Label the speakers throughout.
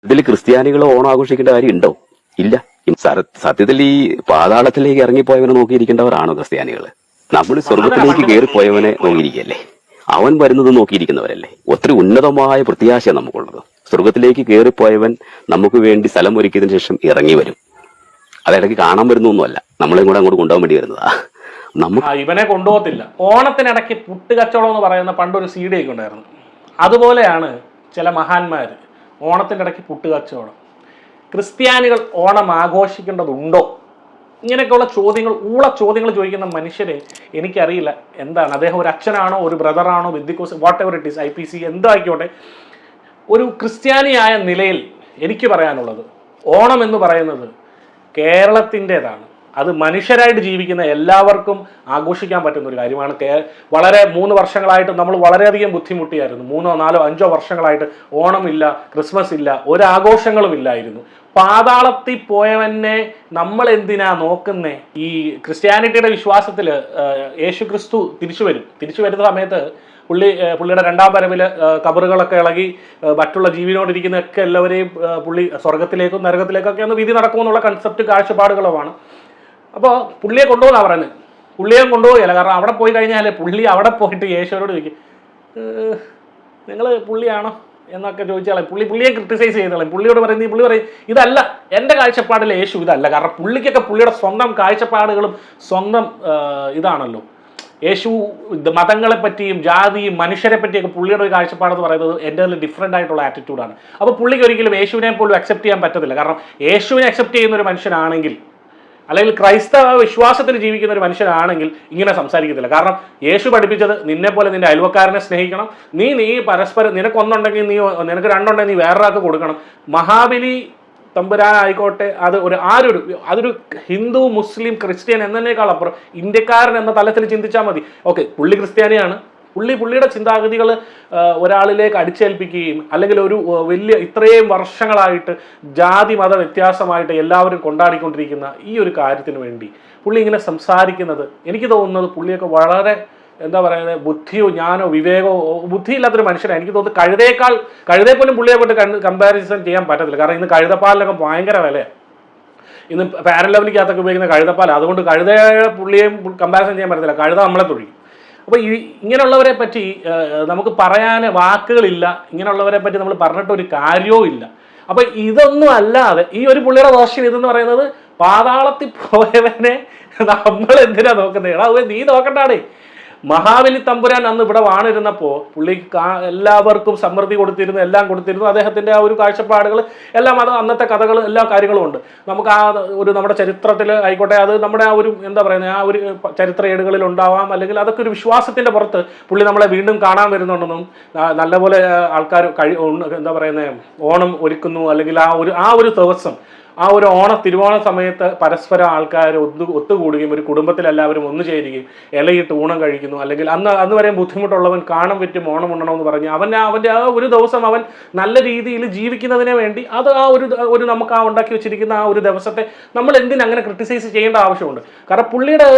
Speaker 1: ഇതിൽ ക്രിസ്ത്യാനികൾ ഓണം ആഘോഷിക്കേണ്ട കാര്യം ഉണ്ടോ? ഇല്ല. സത്യത്തിൽ ഈ പാതാളത്തിലേക്ക് ഇറങ്ങിപ്പോയവനെ നോക്കിയിരിക്കേണ്ടവരാണോ ക്രിസ്ത്യാനികൾ? നമ്മൾ സ്വർഗത്തിലേക്ക് കയറിപ്പോയവനെ നോക്കിയിരിക്കല്ലേ? അവൻ വരുന്നത് നോക്കിയിരിക്കുന്നവരല്ലേ? ഒത്തിരി ഉന്നതമായ പ്രത്യാശ നമുക്കുള്ളത്. സ്വർഗത്തിലേക്ക് കയറിപ്പോയവൻ നമുക്ക് വേണ്ടി സ്ഥലം ഒരുക്കിയതിനു ശേഷം ഇറങ്ങി വരും. അതിടയ്ക്ക് കാണാൻ വരുന്നൊന്നുമല്ല, നമ്മളെയും കൂടെ അങ്ങോട്ട് കൊണ്ടുപോകാൻ വേണ്ടി വരുന്നതാ.
Speaker 2: ഇവനെ കൊണ്ടുപോകത്തില്ല. ഓണത്തിനിടയ്ക്ക് പുട്ട് കച്ചവടം എന്ന് പറയുന്ന പണ്ടൊരു CD ഒക്കെ ഉണ്ടായിരുന്നു. അതുപോലെയാണ് ചില മഹാന്മാർ ഓണത്തിൻ്റെ ഇടയ്ക്ക് പുട്ട് കച്ചവടം. ക്രിസ്ത്യാനികൾ ഓണം ആഘോഷിക്കേണ്ടതുണ്ടോ? ഇങ്ങനെയൊക്കെയുള്ള ചോദ്യങ്ങൾ ചോദിക്കുന്ന മനുഷ്യരെ എനിക്കറിയില്ല എന്താണ്. അദ്ദേഹം ഒരു അച്ഛനാണോ, ഒരു ബ്രദറാണോ, Pentecost, whatever it is, IPC എന്തായിക്കോട്ടെ, ഒരു ക്രിസ്ത്യാനിയായ നിലയിൽ എനിക്ക് പറയാനുള്ളത്, ഓണം എന്ന് പറയുന്നത് കേരളത്തിൻ്റെതാണ്. അത് മനുഷ്യരായിട്ട് ജീവിക്കുന്ന എല്ലാവർക്കും ആഘോഷിക്കാൻ പറ്റുന്ന ഒരു കാര്യമാണ്. വളരെ 3 വർഷങ്ങളായിട്ട് നമ്മൾ വളരെയധികം ബുദ്ധിമുട്ടിയായിരുന്നു. 3, 4, 5 വർഷങ്ങളായിട്ട് ഓണമില്ല, ക്രിസ്മസ് ഇല്ല, ഒരാഘോഷങ്ങളും ഇല്ലായിരുന്നു. പാതാളത്തിൽ പോയവനെ നമ്മൾ എന്തിനാ നോക്കുന്നേ? ഈ ക്രിസ്ത്യാനിറ്റിയുടെ വിശ്വാസത്തിൽ യേശു ക്രിസ്തു തിരിച്ചു വരുന്ന സമയത്ത് പുള്ളിയുടെ 2ാം വരവിൽ കബറുകളൊക്കെ ഇളകി മറ്റുള്ള ജീവിനോടിരിക്കുന്നതൊക്കെ എല്ലാവരെയും പുള്ളി സ്വർഗത്തിലേക്കും നരകത്തിലേക്കൊക്കെ ഒന്ന് വിധി നടക്കുമെന്നുള്ള കൺസെപ്റ്റ് കാഴ്ചപ്പാടുകളുമാണ്. അപ്പോൾ പുള്ളിയെ കൊണ്ടുപോകാൻ പറയുന്നത്. പുള്ളിയെ കൊണ്ടുപോകില്ല, കാരണം അവിടെ പോയി കഴിഞ്ഞാൽ പുള്ളി അവിടെ പോയിട്ട് യേശുവിനോട് ചോദിക്കും, നിങ്ങൾ പുള്ളിയാണോ എന്നൊക്കെ ചോദിച്ചാൽ പുള്ളിയെ ക്രിട്ടിസൈസ് ചെയ്തോളാം. പുള്ളി പറയും ഇതല്ല എൻ്റെ കാഴ്ചപ്പാടിലെ യേശു, ഇതല്ല. കാരണം പുള്ളിക്കൊക്കെ പുള്ളിയുടെ സ്വന്തം കാഴ്ചപ്പാടുകളും സ്വന്തം ഇതാണല്ലോ. യേശു മതങ്ങളെ പറ്റിയും ജാതിയും മനുഷ്യരെ പറ്റിയൊക്കെ പുള്ളിയുടെ ഒരു കാഴ്ചപ്പാടെന്ന് പറയുന്നത് എൻ്റെ ഡിഫറെൻ്റ് ആയിട്ടുള്ള ആറ്റിറ്റ്യൂഡാണ്. അപ്പോൾ പുള്ളിക്ക് ഒരിക്കലും യേശുവിനെ പോലും അക്സെപ്റ്റ് ചെയ്യാൻ പറ്റത്തില്ല. കാരണം യേശുവിനെ അക്സെപ്റ്റ് ചെയ്യുന്ന ഒരു മനുഷ്യനാണെങ്കിൽ, അല്ലെങ്കിൽ ക്രൈസ്തവ വിശ്വാസത്തിൽ ജീവിക്കുന്ന ഒരു മനുഷ്യനാണെങ്കിൽ ഇങ്ങനെ സംസാരിക്കത്തില്ല. കാരണം യേശു പഠിപ്പിച്ചത് നിന്നെ പോലെ നിന്റെ അയൽവക്കാരനെ സ്നേഹിക്കണം, നീ പരസ്പരം, നിനക്കൊന്നുണ്ടെങ്കിൽ നിനക്ക് 2 ഉണ്ടെങ്കിൽ നീ വേറൊരാൾക്ക് കൊടുക്കണം. മഹാബലി തമ്പുരാനായിക്കോട്ടെ, അതൊരു ഹിന്ദു, മുസ്ലിം, ക്രിസ്ത്യൻ എന്നതിനേക്കാൾ അപ്പുറം ഇന്ത്യക്കാരൻ എന്ന തലത്തിൽ ചിന്തിച്ചാൽ മതി. ഓക്കെ, പുള്ളി ക്രിസ്ത്യാനിയാണ്, പുള്ളിയുടെ ചിന്താഗതികൾ ഒരാളിലേക്ക് അടിച്ചേൽപ്പിക്കുകയും, അല്ലെങ്കിൽ ഒരു വലിയ ഇത്രയും വർഷങ്ങളായിട്ട് ജാതി മത വ്യത്യാസമായിട്ട് എല്ലാവരും കൊണ്ടാടിക്കൊണ്ടിരിക്കുന്ന ഈ ഒരു കാര്യത്തിന് വേണ്ടി പുള്ളി ഇങ്ങനെ സംസാരിക്കുന്നത്, എനിക്ക് തോന്നുന്നത് പുള്ളിയൊക്കെ വളരെ എന്താ പറയുന്നത്, ബുദ്ധിയോ ജ്ഞാനോ വിവേകമോ ബുദ്ധിയില്ലാത്തൊരു മനുഷ്യനാണ്. എനിക്ക് തോന്നുന്നു കഴുതയെ പോലും പുള്ളിയെ പോയിട്ട് കമ്പാരിസൺ ചെയ്യാൻ പറ്റത്തില്ല. കാരണം ഇന്ന് കഴുതപ്പാലിനൊക്കെ ഭയങ്കര വിലയാണ്. ഇന്ന് പാരൻ ലെവലിക്കകത്തൊക്കെ ഉപയോഗിക്കുന്ന കഴുതപ്പാൽ, അതുകൊണ്ട് കഴുതയെ പുള്ളിയെയും കമ്പാരിസൺ ചെയ്യാൻ പറ്റത്തില്ല. കഴുത നമ്മളെ തൊഴിക്കും. അപ്പോൾ ഇങ്ങനെയുള്ളവരെ പറ്റി നമുക്ക് പറയാൻ വാക്കുകളില്ല. ഇങ്ങനെയുള്ളവരെ പറ്റി നമ്മൾ പറഞ്ഞിട്ട് ഒരു കാര്യവും ഇല്ല. അപ്പോൾ ഇതൊന്നും അല്ലാതെ ഈ ഒരു പുള്ളിയുടെ വേർഷൻ ഇതെന്ന് പറയുന്നത്, പാതാളത്തിൽ പോയവനെ നമ്മൾ എന്തിനാ നോക്കുന്നത്? എടാ നീ നോക്കണ്ടാടേ. മഹാബലി തമ്പുരാൻ അന്ന് ഇവിടെ വാണിരുന്നപ്പോൾ പുള്ളിക്ക് എല്ലാവർക്കും സമൃദ്ധി കൊടുത്തിരുന്നു, എല്ലാം കൊടുത്തിരുന്നു. അദ്ദേഹത്തിൻ്റെ ആ ഒരു കാഴ്ചപ്പാടുകൾ എല്ലാം, അത് അന്നത്തെ കഥകൾ എല്ലാ കാര്യങ്ങളും ഉണ്ട്. നമുക്ക് നമ്മുടെ ചരിത്രത്തിൽ ആയിക്കോട്ടെ, അത് നമ്മുടെ ആ ഒരു എന്താ പറയുന്നത്, ആ ഒരു ചരിത്ര ഏടുകളിൽ ഉണ്ടാവാം. അല്ലെങ്കിൽ അതൊക്കെ ഒരു വിശ്വാസത്തിൻ്റെ പുറത്ത് പുള്ളി നമ്മളെ വീണ്ടും കാണാൻ വരുന്നുണ്ടെന്നും, നല്ലപോലെ ആൾക്കാർ എന്താ പറയുന്നത്, ഓണം ഒരുക്കുന്നു. അല്ലെങ്കിൽ ആ ഒരു ദിവസം, ആ ഒരു തിരുവോണ സമയത്ത് പരസ്പരം ആൾക്കാർ ഒത്തുകൂടുകയും ഒരു കുടുംബത്തിലെല്ലാവരും ഒന്നു ചേരുകയും ഇലയിട്ട് ഊണം കഴിക്കുന്നു. അല്ലെങ്കിൽ അന്ന് വരെയും ബുദ്ധിമുട്ടുള്ളവൻ കാണം വിറ്റും ഓണം ഉണ്ണണമെന്ന് പറഞ്ഞ് അവൻ്റെ ആ ഒരു ദിവസം അവൻ നല്ല രീതിയിൽ ജീവിക്കുന്നതിന് വേണ്ടി അത് ഒരു നമുക്ക് ഉണ്ടാക്കി വെച്ചിരിക്കുന്ന ആ ഒരു ദിവസത്തെ നമ്മൾ എന്തിനങ്ങനെ ക്രിട്ടിസൈസ് ചെയ്യേണ്ട ആവശ്യമുണ്ട്? കാരണം പുള്ളിയുടെ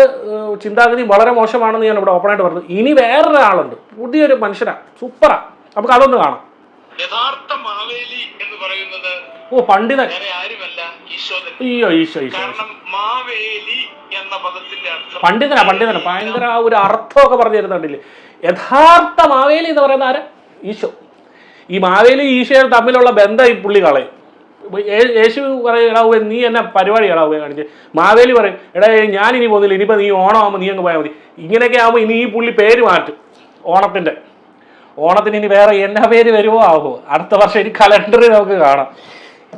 Speaker 2: ചിന്താഗതി വളരെ മോശമാണെന്ന് ഞാൻ ഇവിടെ ഓപ്പണായിട്ട് പറഞ്ഞു. ഇനി വേറൊരാളുണ്ട്, പുതിയൊരു മനുഷ്യനാണ്, സൂപ്പറാ. നമുക്ക് അതൊന്ന് കാണാം.
Speaker 3: യഥാർത്ഥ മാവേലി എന്ന് പറയുന്നത്
Speaker 2: പണ്ഡിതൻ, ഈശോ.
Speaker 3: കാരണം മാവേലി എന്ന പദത്തിന്റെ അർത്ഥം
Speaker 2: പണ്ഡിതനാ. ഭയങ്കര ഒരു അർത്ഥമൊക്കെ പറഞ്ഞു തരുന്നുണ്ടല്ലേ. യഥാർത്ഥ മാവേലി എന്ന് പറയുന്ന ആരാ? ഈശോ. ഈ മാവേലി ഈശോയും തമ്മിലുള്ള ബന്ധം ഈ പുള്ളി കളയും. യേശു പറയും, എടാ നീ എന്നെ പരിപാടി കാണിച്ച്. മാവേലി പറയും, എടാ ഞാനിനി പോകുന്നില്ല, ഇനിയിപ്പോൾ നീ ഓണമാകുമ്പോൾ നീ അങ്ങ് പോയാൽ മതി. ഇങ്ങനെയൊക്കെ ആകുമ്പോൾ ഇനി ഈ പുള്ളി പേര് മാറ്റും. ഓണത്തിന് ഇനി വേറെ എന്നാ പേര് വരുമോ ആവോ, അടുത്ത വർഷം ഇനി കലണ്ടറിൽ നമുക്ക് കാണാം.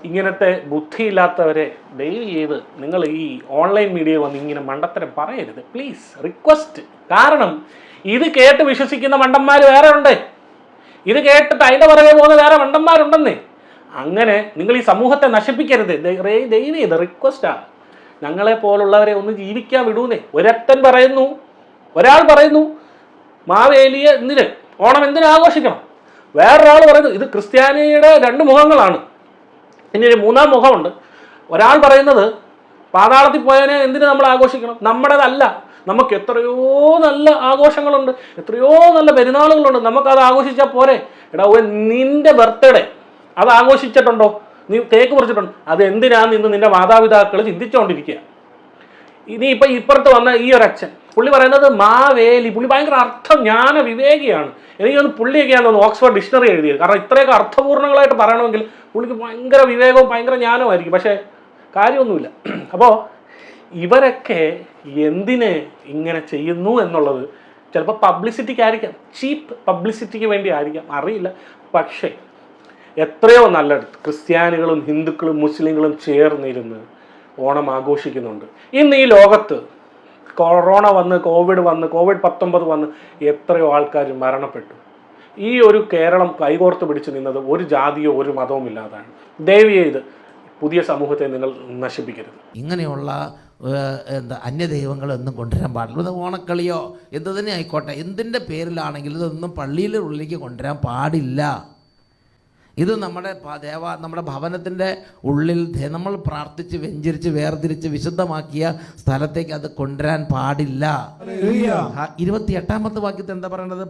Speaker 2: ഇങ്ങനത്തെ ബുദ്ധിയില്ലാത്തവരെ ദയവ് ചെയ്ത് നിങ്ങൾ ഈ ഓൺലൈൻ മീഡിയയിൽ വന്ന് ഇങ്ങനെ മണ്ടത്തരം പറയരുത്, പ്ലീസ്, റിക്വസ്റ്റ്. കാരണം ഇത് കേട്ട് വിശ്വസിക്കുന്ന മണ്ടന്മാർ വേറെ ഉണ്ട്. ഇത് കേട്ടിട്ട് അതിൻ്റെ പുറകെ പോകുന്ന വേറെ മണ്ടന്മാരുണ്ടെന്നേ. അങ്ങനെ നിങ്ങൾ ഈ സമൂഹത്തെ നശിപ്പിക്കരുത്, ദയവ് ചെയ്ത് റിക്വസ്റ്റാ. ഞങ്ങളെ പോലുള്ളവരെ ഒന്ന് ജീവിക്കാൻ വിടൂന്നേ. ഒരാൾ പറയുന്നു മാവേലിയെ ഓണം എന്തിനാഘോഷിക്കണം, വേറൊരാൾ പറയുന്നു ഇത് ക്രിസ്ത്യാനിയുടെ 2 മുഖങ്ങളാണ്. ഇനി ഒരു 3-ാം മുഖമുണ്ട്. ഒരാൾ പറയുന്നത് പാതാളത്തിൽ പോയതിനെ എന്തിനു നമ്മൾ ആഘോഷിക്കണം, നമ്മുടേതല്ല, നമുക്ക് എത്രയോ നല്ല ആഘോഷങ്ങളുണ്ട്, എത്രയോ നല്ല പെരുന്നാളുകളുണ്ട്, നമുക്കത് ആഘോഷിച്ചാൽ പോരെ. എടാ നിന്റെ ബർത്ത്ഡേ അത് ആഘോഷിച്ചിട്ടുണ്ടോ? നീ കേക്ക് മുറിച്ചിട്ടുണ്ട്, അത് എന്തിനാന്ന് ഇന്ന് നിന്റെ മാതാപിതാക്കൾ ചിന്തിച്ചുകൊണ്ടിരിക്കുക. ഇനി ഇപ്പം ഇപ്പുറത്ത് വന്ന ഈ ഒരു അച്ഛൻ, പുള്ളി പറയുന്നത് മാവേലി, പുള്ളി ഭയങ്കര ജ്ഞാന വിവേകിയാണ്. എനിക്കൊന്ന് പുള്ളിയൊക്കെയാണെന്ന് തോന്നുന്നു ഓക്സ്ഫോർഡ് ഡിക്ഷണറി എഴുതിയത്. കാരണം ഇത്രയൊക്കെ അർത്ഥപൂർണ്ണങ്ങളായിട്ട് പറയണമെങ്കിൽ പുള്ളിക്ക് ഭയങ്കര വിവേകവും ഭയങ്കര ജ്ഞാനമായിരിക്കും. പക്ഷേ കാര്യമൊന്നുമില്ല. അപ്പോൾ ഇവരൊക്കെ എന്തിന് ഇങ്ങനെ ചെയ്യുന്നു എന്നുള്ളത് ചിലപ്പോൾ പബ്ലിസിറ്റിക്കായിരിക്കാം, ചീപ്പ് പബ്ലിസിറ്റിക്ക് വേണ്ടി ആയിരിക്കാം, അറിയില്ല. പക്ഷേ എത്രയോ നല്ല ക്രിസ്ത്യാനികളും ഹിന്ദുക്കളും മുസ്ലിങ്ങളും ചേർന്നിരുന്ന് ഓണം ആഘോഷിക്കുന്നുണ്ട്. ഇന്ന് ഈ ലോകത്ത് കൊറോണ വന്ന് കോവിഡ്-19 വന്ന് എത്രയോ ആൾക്കാർ മരണപ്പെട്ടു. ഈ ഒരു കേരളം കൈകോർത്ത് പിടിച്ച് നിന്നത് ഒരു ജാതിയോ ഒരു മതവും ഇല്ലാതാണ്. ദയവ് ചെയ്ത് പുതിയ സമൂഹത്തെ നിങ്ങൾ നശിപ്പിക്കരുത്.
Speaker 4: ഇങ്ങനെയുള്ള അന്യദൈവങ്ങളൊന്നും കൊണ്ടുവരാൻ പാടില്ല. ഇത് ഓണക്കളിയോ എന്ത് തന്നെ ആയിക്കോട്ടെ, എന്തിൻ്റെ പേരിലാണെങ്കിലും ഇതൊന്നും പള്ളിയിലെ ഉള്ളിലേക്ക് കൊണ്ടുവരാൻ പാടില്ല. ഇത് നമ്മുടെ ഭവനത്തിൻ്റെ ഉള്ളിൽ നമ്മൾ പ്രാർത്ഥിച്ച് വെഞ്ചരിച്ച് വേർതിരിച്ച് വിശുദ്ധമാക്കിയ സ്ഥലത്തേക്ക് അത് കൊണ്ടുവരാൻ പാടില്ല. 28-ാമത്തെ വാക്യത്തിൽ എന്താ പറയണത്?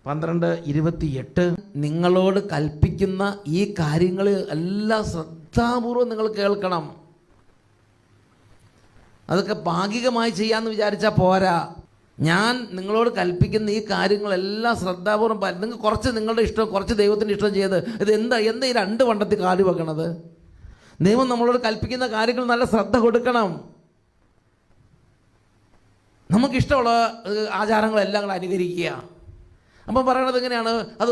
Speaker 4: 12:28 നിങ്ങളോട് കൽപ്പിക്കുന്ന ഈ കാര്യങ്ങൾ എല്ലാം ശ്രദ്ധാപൂർവം നിങ്ങൾ കേൾക്കണം. അതൊക്കെ ഭാഗികമായി ചെയ്യാമെന്ന് വിചാരിച്ചാൽ പോരാ. ഞാൻ നിങ്ങളോട് കൽപ്പിക്കുന്ന ഈ കാര്യങ്ങളെല്ലാം ശ്രദ്ധാപൂർവ്വം നിങ്ങൾ കുറച്ച് നിങ്ങളുടെ ഇഷ്ടം, കുറച്ച് ദൈവത്തിൻ്റെ ഇഷ്ടം ചെയ്ത് ഇത് എന്താ ഈ 2 വണ്ടത്തിൽ കാല് വെക്കണത്? ദൈവം നമ്മളോട് കൽപ്പിക്കുന്ന കാര്യങ്ങൾ നല്ല ശ്രദ്ധ കൊടുക്കണം. നമുക്കിഷ്ടമുള്ള ആചാരങ്ങളെല്ലാം കൂടെ അനുകരിക്കുക. അപ്പം പറയണത് എങ്ങനെയാണ്? അത്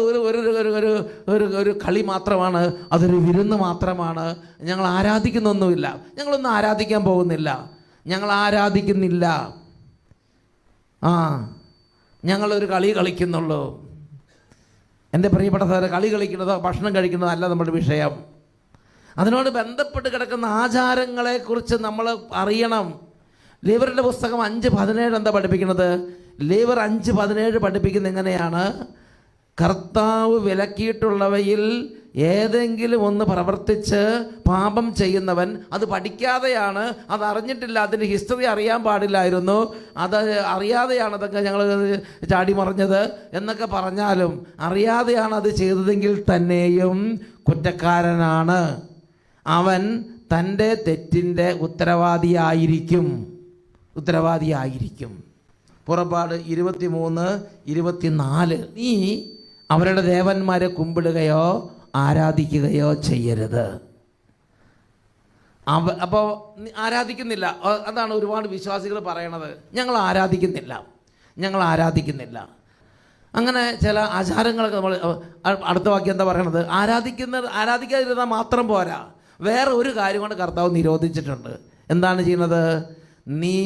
Speaker 4: ഒരു കളി മാത്രമാണ്, അതൊരു വിരുന്ന് മാത്രമാണ്, ഞങ്ങൾ ആരാധിക്കുന്നൊന്നുമില്ല, ഞങ്ങളൊന്നും ആരാധിക്കാൻ പോകുന്നില്ല, ഞങ്ങൾ ആരാധിക്കുന്നില്ല, ഞങ്ങളൊരു കളി കളിക്കുന്നുള്ളൂ. എൻ്റെ പ്രിയപ്പെട്ട സഹോദരൻ, കളി കളിക്കുന്നതോ ഭക്ഷണം കഴിക്കുന്നതോ അല്ല നമ്മുടെ വിഷയം. അതിനോട് ബന്ധപ്പെട്ട് കിടക്കുന്ന ആചാരങ്ങളെക്കുറിച്ച് നമ്മൾ അറിയണം. ലേവ്യരുടെ പുസ്തകം 5:17 എന്താ പഠിപ്പിക്കുന്നത്? ലേവ്യർ 5:17 പഠിപ്പിക്കുന്നത് എങ്ങനെയാണ്? കർത്താവ് വിലക്കിയിട്ടുള്ളവയിൽ ഏതെങ്കിലും ഒന്ന് പ്രവർത്തിച്ച് പാപം ചെയ്യുന്നവൻ അത് പഠിക്കാതെയാണ്, അത് അറിഞ്ഞിട്ടില്ല, അതിൻ്റെ ഹിസ്റ്ററി അറിയാൻ പാടില്ലായിരുന്നു, അത് അറിയാതെയാണ് അതൊക്കെ ഞങ്ങൾ ചാടി മറിഞ്ഞത് എന്നൊക്കെ പറഞ്ഞാലും അറിയാതെയാണ് അത് ചെയ്തതെങ്കിൽ തന്നെയും കുറ്റക്കാരനാണ്. അവൻ തൻ്റെ തെറ്റിൻ്റെ ഉത്തരവാദിയായിരിക്കും. പുറപ്പാട് 23:24 നീ അവരുടെ ദേവന്മാരെ കുമ്പിടുകയോ ആരാധിക്കുകയോ ചെയ്യരുത്. അപ്പോൾ ആരാധിക്കുന്നില്ല, അതാണ് ഒരുപാട് വിശ്വാസികൾ പറയണത്, ഞങ്ങൾ ആരാധിക്കുന്നില്ല. അങ്ങനെ ചില ആചാരങ്ങളൊക്കെ നമ്മൾ അടുത്ത വാക്യം എന്താ പറയണത്? ആരാധിക്കാതിരുന്നാൽ മാത്രം പോരാ, വേറെ ഒരു കാര്യം കൊണ്ട് കർത്താവ് നിരോധിച്ചിട്ടുണ്ട്. എന്താണ് ചെയ്യുന്നത്? നീ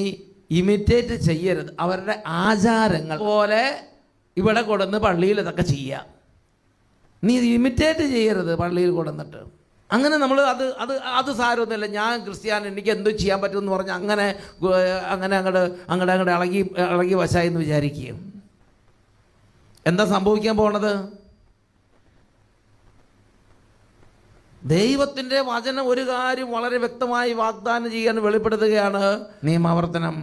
Speaker 4: ഇമിറ്റേറ്റ് ചെയ്യരുത്. അവരുടെ ആചാരങ്ങൾ പോലെ ഇവിടെ കൊടുന്ന് പള്ളിയിൽ ഇതൊക്കെ ചെയ്യുക. നീ ഇമിറ്റേറ്റ് ചെയ്യരുത് പള്ളിയിൽ കൊടുന്നിട്ട്. അങ്ങനെ നമ്മൾ അത് സാരമൊന്നുമില്ല, ഞാൻ ക്രിസ്ത്യാനി, എനിക്ക് എന്തും ചെയ്യാൻ പറ്റുമെന്ന് പറഞ്ഞ് അങ്ങോട്ട് ഇളകി വശായി എന്ന് വിചാരിക്കുകയും എന്താ സംഭവിക്കാൻ പോണത്? ദൈവത്തിൻ്റെ വചനം ഒരു കാര്യം വളരെ വ്യക്തമായി വാഗ്ദാനം ചെയ്യാൻ വെളിപ്പെടുത്തുകയാണ്. നിയമാവർത്തനം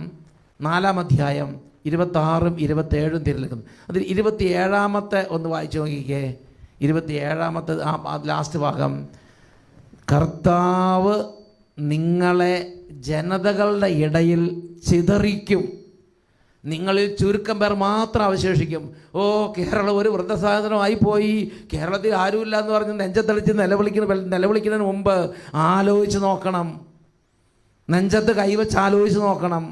Speaker 4: 4-ാം അധ്യായം 26-27 തിരഞ്ഞെടുക്കുന്നു. അതിൽ 27-ാമത്തെ ഒന്ന് വായിച്ചു നോക്കിക്കേ. 27-ാമത്തെ ലാസ്റ്റ് ഭാഗം, കർത്താവ് നിങ്ങളെ ജനതകളുടെ ഇടയിൽ ചിതറിക്കും, നിങ്ങളിൽ ചുരുക്കം പേർ മാത്രം അവശേഷിക്കും. കേരളം ഒരു വൃദ്ധസാധനമായി പോയി, കേരളത്തിൽ ആരുമില്ല എന്ന് പറഞ്ഞ് നെഞ്ചത്തടിച്ച് നിലവിളിക്കുന്നതിന് മുമ്പ് ആലോചിച്ച് നോക്കണം, നെഞ്ചത്ത് കൈവച്ച് ആലോചിച്ച് നോക്കണം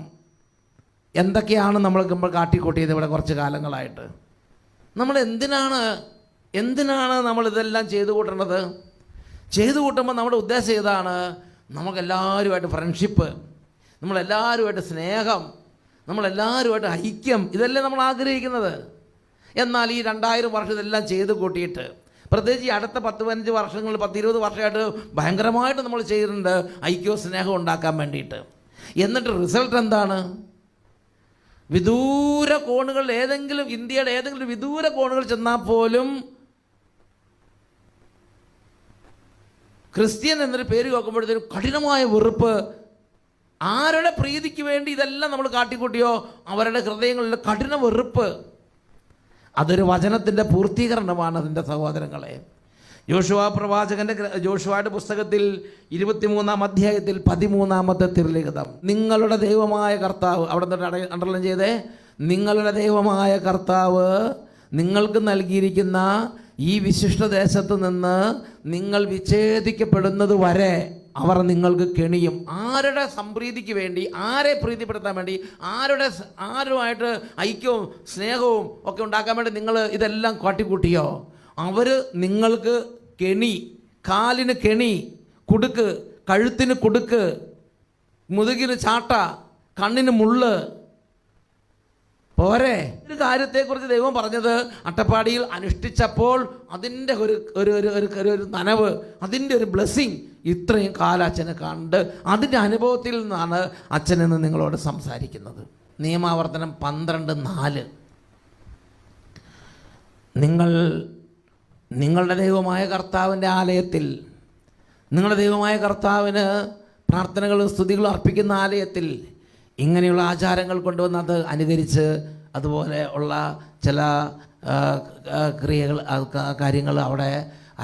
Speaker 4: എന്തൊക്കെയാണ് നമ്മൾ കാട്ടിക്കൂട്ടിയത് ഇവിടെ കുറച്ച് കാലങ്ങളായിട്ട്. നമ്മൾ എന്തിനാണ് നമ്മളിതെല്ലാം ചെയ്തു കൂട്ടേണ്ടത്? ചെയ്തു കൂട്ടുമ്പോൾ നമ്മുടെ ഉദ്ദേശം ഏതാണ്? നമുക്കെല്ലാവരുമായിട്ട് ഫ്രണ്ട്ഷിപ്പ്, നമ്മളെല്ലാവരുമായിട്ട് സ്നേഹം, നമ്മളെല്ലാവരുമായിട്ട് ഐക്യം, ഇതല്ലേ നമ്മൾ ആഗ്രഹിക്കുന്നത്. എന്നാൽ ഈ 2000 വർഷം ഇതെല്ലാം ചെയ്ത് കൂട്ടിയിട്ട്, പ്രത്യേകിച്ച് ഈ അടുത്ത 10-15 വർഷങ്ങൾ 10-20 വർഷമായിട്ട് ഭയങ്കരമായിട്ട് നമ്മൾ ചെയ്തിട്ടുണ്ട് ഐക്യവും സ്നേഹവും ഉണ്ടാക്കാൻ വേണ്ടിയിട്ട്. എന്നിട്ട് റിസൾട്ട് എന്താണ്? വിദൂര കോണുകൾ, ഇന്ത്യയുടെ ഏതെങ്കിലും വിദൂര കോണുകൾ ചെന്നാൽ പോലും ക്രിസ്ത്യൻ എന്നൊരു പേര് കേൾക്കുമ്പോഴത്തേക്കും കഠിനമായ വെറുപ്പ്. ആരുടെ പ്രീതിക്ക് വേണ്ടി ഇതെല്ലാം നമ്മൾ കാട്ടിക്കൂട്ടിയോ അവരുടെ ഹൃദയങ്ങളിൽ കഠിന വെറുപ്പ്. അതൊരു വചനത്തിൻ്റെ പൂർത്തീകരണമാണ് അതിൻ്റെ സഹോദരങ്ങളെ. യോശുവ പ്രവാചകന്റെ ജോഷുവയുടെ പുസ്തകത്തിൽ 23-ാം അധ്യായത്തിൽ 13-ാമത്തെ തിരുലിഖിതം, നിങ്ങളുടെ ദൈവമായ കർത്താവ്, അവിടെ നിന്ന് അണ്ടർലൈൻ ചെയ്തേ, നിങ്ങളുടെ ദൈവമായ കർത്താവ് നിങ്ങൾക്ക് നൽകിയിരിക്കുന്ന ഈ വിശിഷ്ട ദേശത്ത് നിന്ന് നിങ്ങൾ വിച്ഛേദിക്കപ്പെടുന്നത് വരെ അവർ നിങ്ങൾക്ക് കെണിയും. ആരുടെ സംപ്രീതിക്ക് വേണ്ടി, ആരെ പ്രീതിപ്പെടുത്താൻ വേണ്ടി, ആരുമായിട്ട് ഐക്യവും സ്നേഹവും ഒക്കെ ഉണ്ടാക്കാൻ വേണ്ടി നിങ്ങൾ ഇതെല്ലാം കാട്ടിക്കൂട്ടിയോ, അവർ നിങ്ങൾക്ക് കെണി, കാലിന് കെണി, കുടുക്ക്, കഴുത്തിന് കുടുക്ക്, മുതുകിന് ചാട്ട, കണ്ണിന് മുള്ള് പോരെ. ഒരു കാര്യത്തെക്കുറിച്ച് ദൈവം പറഞ്ഞത് അട്ടപ്പാടിയിൽ അനുഷ്ഠിച്ചപ്പോൾ അതിൻ്റെ ഒരു നനവ്, അതിൻ്റെ ഒരു ബ്ലെസ്സിങ് ഇത്രയും കാലം അച്ഛനെ കണ്ട് അതിൻ്റെ അനുഭവത്തിൽ നിന്നാണ് അച്ഛനെന്ന് നിങ്ങളോട് സംസാരിക്കുന്നത്. നിയമാവർത്തനം 12:4, നിങ്ങളുടെ ദൈവമായ കർത്താവിൻ്റെ ആലയത്തിൽ, നിങ്ങളുടെ ദൈവമായ കർത്താവിന് പ്രാർത്ഥനകളും സ്തുതികളും അർപ്പിക്കുന്ന ആലയത്തിൽ ഇങ്ങനെയുള്ള ആചാരങ്ങൾ കൊണ്ടുവന്ന് അത് അനുകരിച്ച് അതുപോലെ ഉള്ള ചില കാര്യങ്ങൾ അവിടെ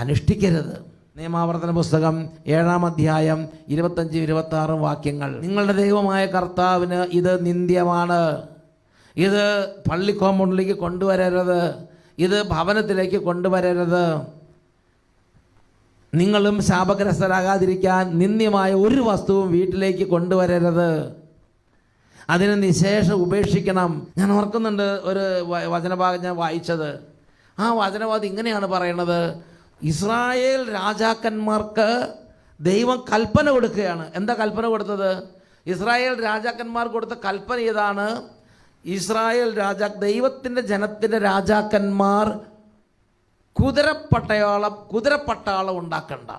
Speaker 4: അനുഷ്ഠിക്കരുത്. നിയമാവർത്തന പുസ്തകം 7-ാം അധ്യായം 25-26 വാക്യങ്ങൾ, നിങ്ങളുടെ ദൈവമായ കർത്താവിന് ഇത് നിന്ദ്യമാണ്, ഇത് പള്ളി കോമ്പൗണ്ടിലേക്ക് കൊണ്ടുവരരുത്, ഇത് ഭവനത്തിലേക്ക് കൊണ്ടുവരരുത്, നിങ്ങളും ശാപഗ്രസ്തരാകാതിരിക്കാൻ നിന്ദ്യമായ ഒരു വസ്തുവും വീട്ടിലേക്ക് കൊണ്ടുവരരുത്, അതിനെ നിശേഷം ഉപേക്ഷിക്കണം. ഞാൻ ഓർക്കുന്നുണ്ട് ഒരു വചനഭാഗം ഞാൻ വായിച്ചത്. ആ വചനഭാഗം ഇങ്ങനെയാണ് പറയുന്നത്, ഇസ്രായേൽ രാജാക്കന്മാർക്ക് ദൈവം കൽപ്പന കൊടുക്കുകയാണ്. എന്താ കൽപ്പന കൊടുത്തത്? ഇസ്രായേൽ രാജാക്കന്മാർ കൊടുത്ത കൽപ്പന ഇതാണ്, ദൈവത്തിൻ്റെ ജനത്തിൻ്റെ രാജാക്കന്മാർ കുതിരപ്പട്ടാളം ഉണ്ടാക്കണ്ട,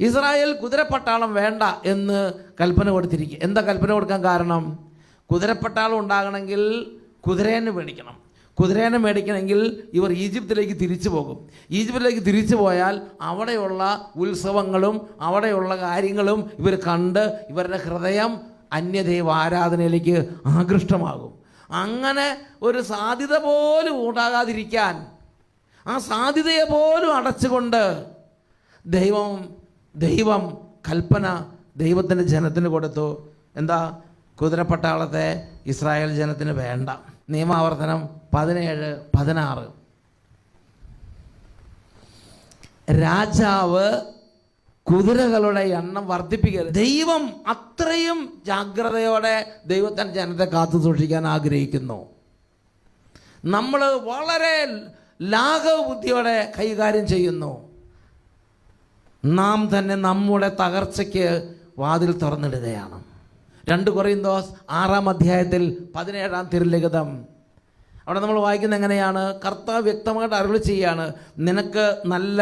Speaker 4: ഇസ്രായേൽ കുതിരപ്പട്ടാളം വേണ്ട എന്ന് കൽപ്പന കൊടുത്തിരിക്കുക. എന്താ കൽപ്പന കൊടുക്കാൻ കാരണം? കുതിരപ്പട്ടാളം ഉണ്ടാകണമെങ്കിൽ കുതിരേനെ മേടിക്കണം, കുതിരേനെ മേടിക്കണമെങ്കിൽ ഇവർ ഈജിപ്തിലേക്ക് തിരിച്ചു പോകും. ഈജിപ്തിലേക്ക് തിരിച്ചു പോയാൽ അവിടെയുള്ള ഉത്സവങ്ങളും അവിടെയുള്ള കാര്യങ്ങളും ഇവർ കണ്ട് ഇവരുടെ ഹൃദയം അന്യദൈവ ആരാധനയിലേക്ക് ആകൃഷ്ടമാകും. അങ്ങനെ ഒരു സാധ്യത പോലും ഉണ്ടാകാതിരിക്കാൻ, ആ സാധ്യതയെ പോലും അടച്ചുകൊണ്ട് ദൈവം കൽപ്പന ദൈവത്തിൻ്റെ ജനത്തിന് കൊടുത്തു. എന്താ? കുതിരപ്പട്ടാളത്തെ ഇസ്രായേൽ ജനത്തിന് വേണ്ട. നിയമാവർത്തനം 17-16, രാജാവ് കുതിരകളുടെ എണ്ണം വർദ്ധിപ്പിക്കരുത്. ദൈവം അത്രയും ജാഗ്രതയോടെ ദൈവത്തിൻ്റെ ജനത്തെ കാത്തു സൂക്ഷിക്കാൻ ആഗ്രഹിക്കുന്നു. നമ്മൾ വളരെ ലാഘവ ബുദ്ധിയോടെ കൈകാര്യം ചെയ്യുന്നു. നാം തന്നെ നമ്മുടെ തകർച്ചയ്ക്ക് വാതിൽ തുറന്നിടുകയാണ്. 2 കൊറിന്തോസ് 6-ാം അധ്യായത്തിൽ 17-ാം തിരുലിഖിതം, അവിടെ നമ്മൾ വായിക്കുന്നത് എങ്ങനെയാണ്? കർത്താവ് വ്യക്തമായിട്ട് അരുളി ചെയ്യാണ്, നിനക്ക് നല്ല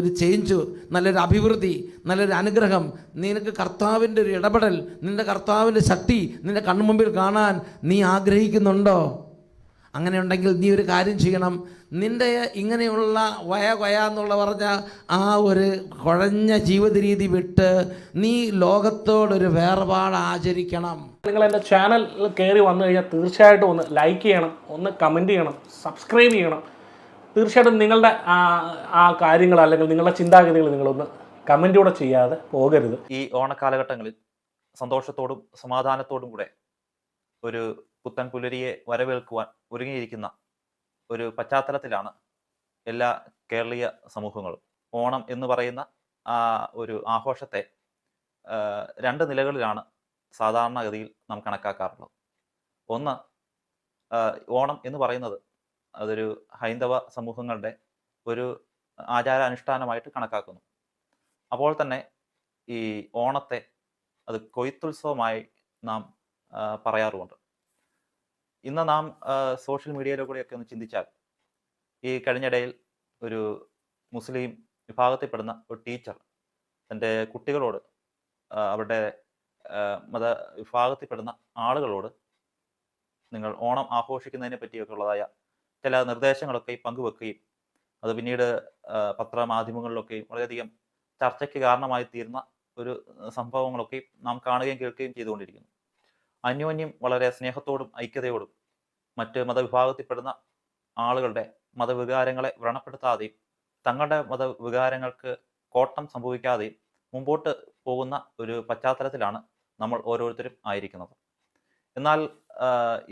Speaker 4: ഒരു ചേഞ്ച്, നല്ലൊരു അഭിവൃദ്ധി, നല്ലൊരു അനുഗ്രഹം, നിനക്ക് കർത്താവിൻ്റെ ഒരു ഇടപെടൽ, നിൻ്റെ കർത്താവിൻ്റെ ശക്തി നിൻ്റെ കൺമുമ്പിൽ കാണാൻ നീ ആഗ്രഹിക്കുന്നുണ്ടോ? അങ്ങനെ ഉണ്ടെങ്കിൽ നീ ഒരു കാര്യം ചെയ്യണം, നിൻ്റെ ഇങ്ങനെയുള്ള എന്നുള്ള പറഞ്ഞ ആ ഒരു കുഴഞ്ഞ ജീവിത രീതി വിട്ട് നീ ലോകത്തോടൊരു വേർപാട് ആചരിക്കണം.
Speaker 2: നിങ്ങൾ എൻ്റെ ചാനൽ കയറി വന്നു കഴിഞ്ഞാൽ തീർച്ചയായിട്ടും ഒന്ന് ലൈക്ക് ചെയ്യണം, ഒന്ന് കമൻറ്റ് ചെയ്യണം, സബ്സ്ക്രൈബ് ചെയ്യണം. തീർച്ചയായിട്ടും നിങ്ങളുടെ ആ കാര്യങ്ങൾ അല്ലെങ്കിൽ നിങ്ങളുടെ ചിന്താഗതികൾ നിങ്ങളൊന്ന് കമൻറ്റൂടെ ചെയ്യാതെ പോകരുത്.
Speaker 5: ഈ ഓണക്കാലഘട്ടങ്ങളിൽ സന്തോഷത്തോടും സമാധാനത്തോടും കൂടെ ഒരു പുത്തൻ പുലരിയെ വരവേൽക്കുവാൻ ഒരുങ്ങിയിരിക്കുന്ന ഒരു പശ്ചാത്തലത്തിലാണ് എല്ലാ കേരളീയ സമൂഹങ്ങളും. ഓണം എന്ന് പറയുന്ന ആ ഒരു ആഘോഷത്തെ 2 നിലകളിലാണ് സാധാരണഗതിയിൽ നാം കണക്കാക്കാറുള്ളത്. ഒന്ന്, ഓണം എന്ന് പറയുന്നത് അതൊരു ഹൈന്ദവ സമൂഹങ്ങളുടെ ഒരു ആചാരാനുഷ്ഠാനമായിട്ട് കണക്കാക്കുന്നു. അപ്പോൾ തന്നെ ഈ ഓണത്തെ അത് കൊയ്ത്തുത്സവമായി നാം പറയാറുമുണ്ട്. ഇന്ന് നാം സോഷ്യൽ മീഡിയയിലൂടെയൊക്കെ ഒന്ന് ചിന്തിച്ചാൽ, ഈ കഴിഞ്ഞിടയിൽ ഒരു മുസ്ലിം വിഭാഗത്തിൽപ്പെടുന്ന ഒരു ടീച്ചർ തൻ്റെ കുട്ടികളോട്, അവരുടെ മത വിഭാഗത്തിൽപ്പെടുന്ന ആളുകളോട് നിങ്ങൾ ഓണം ആഘോഷിക്കുന്നതിനെ പറ്റിയൊക്കെ ഉള്ളതായ ചില നിർദ്ദേശങ്ങളൊക്കെ പങ്കുവെക്കുകയും അത് പിന്നീട് പത്രമാധ്യമങ്ങളിലൊക്കെയും വളരെയധികം ചർച്ചയ്ക്ക് കാരണമായി തീർന്ന ഒരു സംഭവങ്ങളൊക്കെ നാം കാണുകയും കേൾക്കുകയും ചെയ്തുകൊണ്ടിരിക്കുന്നു. അന്യോന്യം വളരെ സ്നേഹത്തോടും ഐക്യതയോടും മറ്റ് മതവിഭാഗത്തിൽപ്പെടുന്ന ആളുകളുടെ മതവികാരങ്ങളെ വ്രണപ്പെടുത്താതെയും തങ്ങളുടെ മതവികാരങ്ങൾക്ക് കോട്ടം സംഭവിക്കാതെയും മുമ്പോട്ട് പോകുന്ന ഒരു പശ്ചാത്തലത്തിലാണ് നമ്മൾ ഓരോരുത്തരും ആയിരിക്കുന്നത്. എന്നാൽ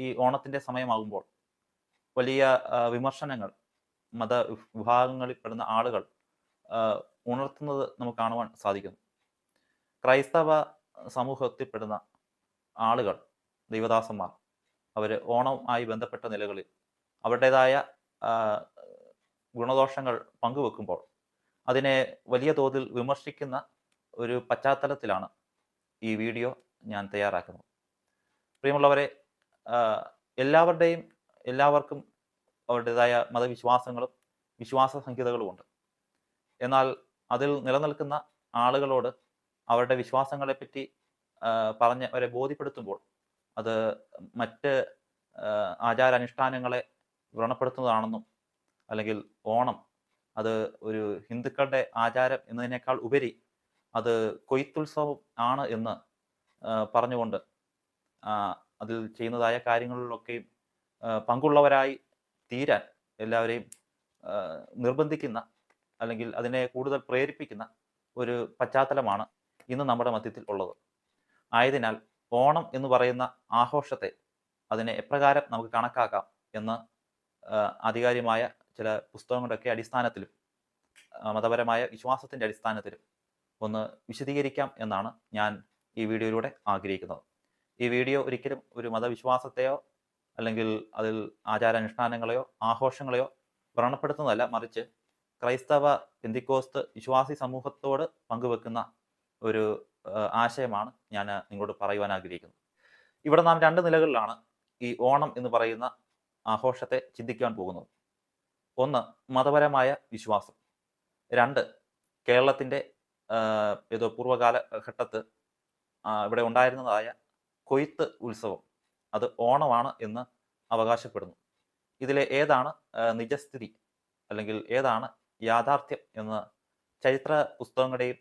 Speaker 5: ഈ ഓണത്തിൻ്റെ സമയമാകുമ്പോൾ വലിയ വിമർശനങ്ങൾ മതവിഭാഗങ്ങളിൽപ്പെടുന്ന ആളുകൾ ഉണർത്തുന്നത് നമുക്ക് കാണുവാൻ സാധിക്കുന്നു. ക്രൈസ്തവ സമൂഹത്തിൽപ്പെടുന്ന ആളുകൾ, ദൈവദാസന്മാർ, അവർ ഓണവുമായി ബന്ധപ്പെട്ട നിലകളിൽ അവരുടേതായ ഗുണദോഷങ്ങൾ പങ്കുവെക്കുമ്പോൾ അതിനെ വലിയ തോതിൽ വിമർശിക്കുന്ന ഒരു പശ്ചാത്തലത്തിലാണ് ഈ വീഡിയോ ഞാൻ തയ്യാറാക്കുന്നത്. പ്രിയമുള്ളവരെ, എല്ലാവർക്കും അവരുടേതായ മതവിശ്വാസങ്ങളും വിശ്വാസ സംഹിതകളുമുണ്ട്. എന്നാൽ അതിൽ നിലനിൽക്കുന്ന ആളുകളോട് അവരുടെ വിശ്വാസങ്ങളെപ്പറ്റി പറഞ്ഞ് അവരെ ബോധ്യപ്പെടുത്തുമ്പോൾ അത് മറ്റ് ആചാരാനുഷ്ഠാനങ്ങളെ വ്രണപ്പെടുത്തുന്നതാണെന്നും അല്ലെങ്കിൽ ഓണം അത് ഒരു ഹിന്ദുക്കളുടെ ആചാരം എന്നതിനേക്കാൾ ഉപരി അത് കൊയ്ത്തുത്സവം ആണ് എന്ന് പറഞ്ഞുകൊണ്ട് അതിൽ ചെയ്യുന്നതായ കാര്യങ്ങളിലൊക്കെയും പങ്കുള്ളവരായി തീരാൻ എല്ലാവരെയും നിർബന്ധിക്കുന്ന അല്ലെങ്കിൽ അതിനെ കൂടുതൽ പ്രേരിപ്പിക്കുന്ന ഒരു പശ്ചാത്തലമാണ് ഇന്ന് നമ്മുടെ മധ്യത്തിൽ ഉള്ളത്. ആയതിനാൽ ഓണം എന്ന് പറയുന്ന ആഘോഷത്തെ അതിനെ എപ്രകാരം നമുക്ക് കണക്കാക്കാം എന്ന് ആധികാരികമായ ചില പുസ്തകങ്ങളുടെയൊക്കെ അടിസ്ഥാനത്തിലും മതപരമായ വിശ്വാസത്തിൻ്റെ അടിസ്ഥാനത്തിലും ഒന്ന് വിശദീകരിക്കാം എന്നാണ് ഞാൻ ഈ വീഡിയോയിലൂടെ ആഗ്രഹിക്കുന്നത്. ഈ വീഡിയോ ഒരിക്കലും ഒരു മതവിശ്വാസത്തെയോ അല്ലെങ്കിൽ അതിൽ ആചാരാനുഷ്ഠാനങ്ങളെയോ ആഘോഷങ്ങളെയോ വ്രണപ്പെടുത്തുന്നതല്ല, മറിച്ച് ക്രൈസ്തവ പെന്തിക്കോസ്ത് വിശ്വാസി സമൂഹത്തോട് പങ്കുവെക്കുന്ന ഒരു ആശയമാണ് ഞാൻ നിങ്ങളോട് പറയുവാൻ ആഗ്രഹിക്കുന്നത്. ഇവിടെ നാം രണ്ട് നിലകളിലാണ് ഈ ഓണം എന്ന് പറയുന്ന ആഘോഷത്തെ ചിന്തിക്കാൻ പോകുന്നത്. ഒന്ന്, മതപരമായ വിശ്വാസം. രണ്ട്, കേരളത്തിൻ്റെ ഏതോ പൂർവ്വകാല ഘട്ടത്ത് ഇവിടെ ഉണ്ടായിരുന്നതായ കൊയ്ത്ത് ഉത്സവം, അത് ഓണമാണ് എന്ന് അവകാശപ്പെടുന്നു. ഇതിലെ ഏതാണ് നിജസ്ഥിതി അല്ലെങ്കിൽ ഏതാണ് യാഥാർത്ഥ്യം എന്ന് ചരിത്ര പുസ്തകങ്ങളുടെയും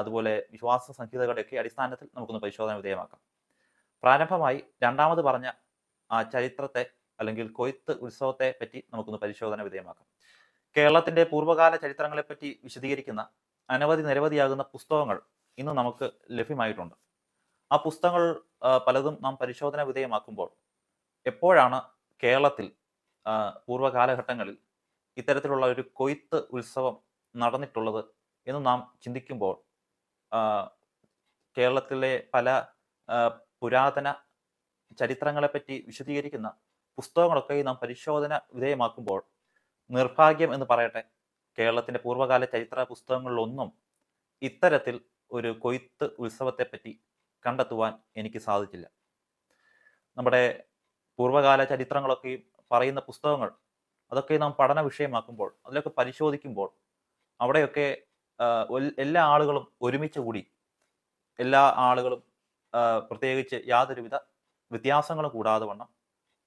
Speaker 5: അതുപോലെ വിശ്വാസ സംഹിതകളുടെയൊക്കെ അടിസ്ഥാനത്തിൽ നമുക്കൊന്ന് പരിശോധന വിധേയമാക്കാം. പ്രാരംഭമായി രണ്ടാമത് പറഞ്ഞ ആ ചരിത്രത്തെ അല്ലെങ്കിൽ കൊയ്ത്ത് ഉത്സവത്തെ പറ്റി നമുക്കൊന്ന് പരിശോധന വിധേയമാക്കാം. കേരളത്തിൻ്റെ പൂർവ്വകാല ചരിത്രങ്ങളെപ്പറ്റി വിശദീകരിക്കുന്ന നിരവധിയാകുന്ന പുസ്തകങ്ങൾ ഇന്ന് നമുക്ക് ലഭ്യമായിട്ടുണ്ട്. ആ പുസ്തകങ്ങൾ പലതും നാം പരിശോധന വിധേയമാക്കുമ്പോൾ എപ്പോഴാണ് കേരളത്തിൽ പൂർവ്വകാലഘട്ടങ്ങളിൽ ഇത്തരത്തിലുള്ള ഒരു കൊയ്ത്ത് ഉത്സവം നടന്നിട്ടുള്ളത് എന്ന് നാം ചിന്തിക്കുമ്പോൾ കേരളത്തിലെ പല പുരാതന ചരിത്രങ്ങളെപ്പറ്റി വിശദീകരിക്കുന്ന പുസ്തകങ്ങളൊക്കെ നാം പരിശോധന വിധേയമാക്കുമ്പോൾ നിർഭാഗ്യം എന്ന് പറയട്ടെ, കേരളത്തിൻ്റെ പൂർവ്വകാല ചരിത്ര പുസ്തകങ്ങളിലൊന്നും ഇത്തരത്തിൽ ഒരു കൊയ്ത്ത് ഉത്സവത്തെപ്പറ്റി കണ്ടെത്തുവാൻ എനിക്ക് സാധിച്ചില്ല. നമ്മുടെ പൂർവ്വകാല ചരിത്രങ്ങളൊക്കെയും പറയുന്ന പുസ്തകങ്ങൾ അതൊക്കെ നാം പഠന വിഷയമാക്കുമ്പോൾ അതിലൊക്കെ പരിശോധിക്കുമ്പോൾ അവിടെയൊക്കെ എല്ലാ ആളുകളും ഒരുമിച്ച് കൂടി എല്ലാ ആളുകളും പ്രത്യേകിച്ച് യാതൊരുവിധ വ്യത്യാസങ്ങളും കൂടാതെ വണ്ണം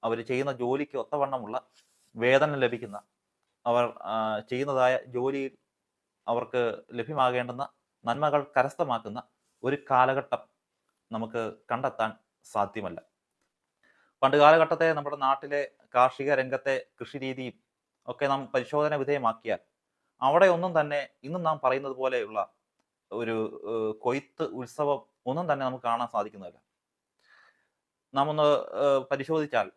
Speaker 5: അവർ ചെയ്യുന്ന ജോലിക്ക് ഒത്തവണ്ണമുള്ള വേതനം ലഭിക്കുന്ന, അവർ ചെയ്യുന്നതായ ജോലിയിൽ അവർക്ക് ലഭ്യമാകേണ്ടുന്ന നന്മകൾ കരസ്ഥമാക്കുന്ന ഒരു കാലഘട്ടം നമുക്ക് കണ്ടെത്താൻ സാധ്യമല്ല. പണ്ട് കാലഘട്ടത്തെ നമ്മുടെ നാട്ടിലെ കാർഷിക രംഗത്തെ കൃഷിരീതിയും ഒക്കെ നാം പരിശോധന വിധേയമാക്കിയാൽ അവിടെ ഒന്നും തന്നെ ഇന്നും നാം പറയുന്നത് പോലെയുള്ള ഒരു കൊയ്ത്ത് ഉത്സവം ഒന്നും തന്നെ നമുക്ക് കാണാൻ സാധിക്കുന്നില്ല. നാം ഒന്ന് പരിശോധിച്ചാൽ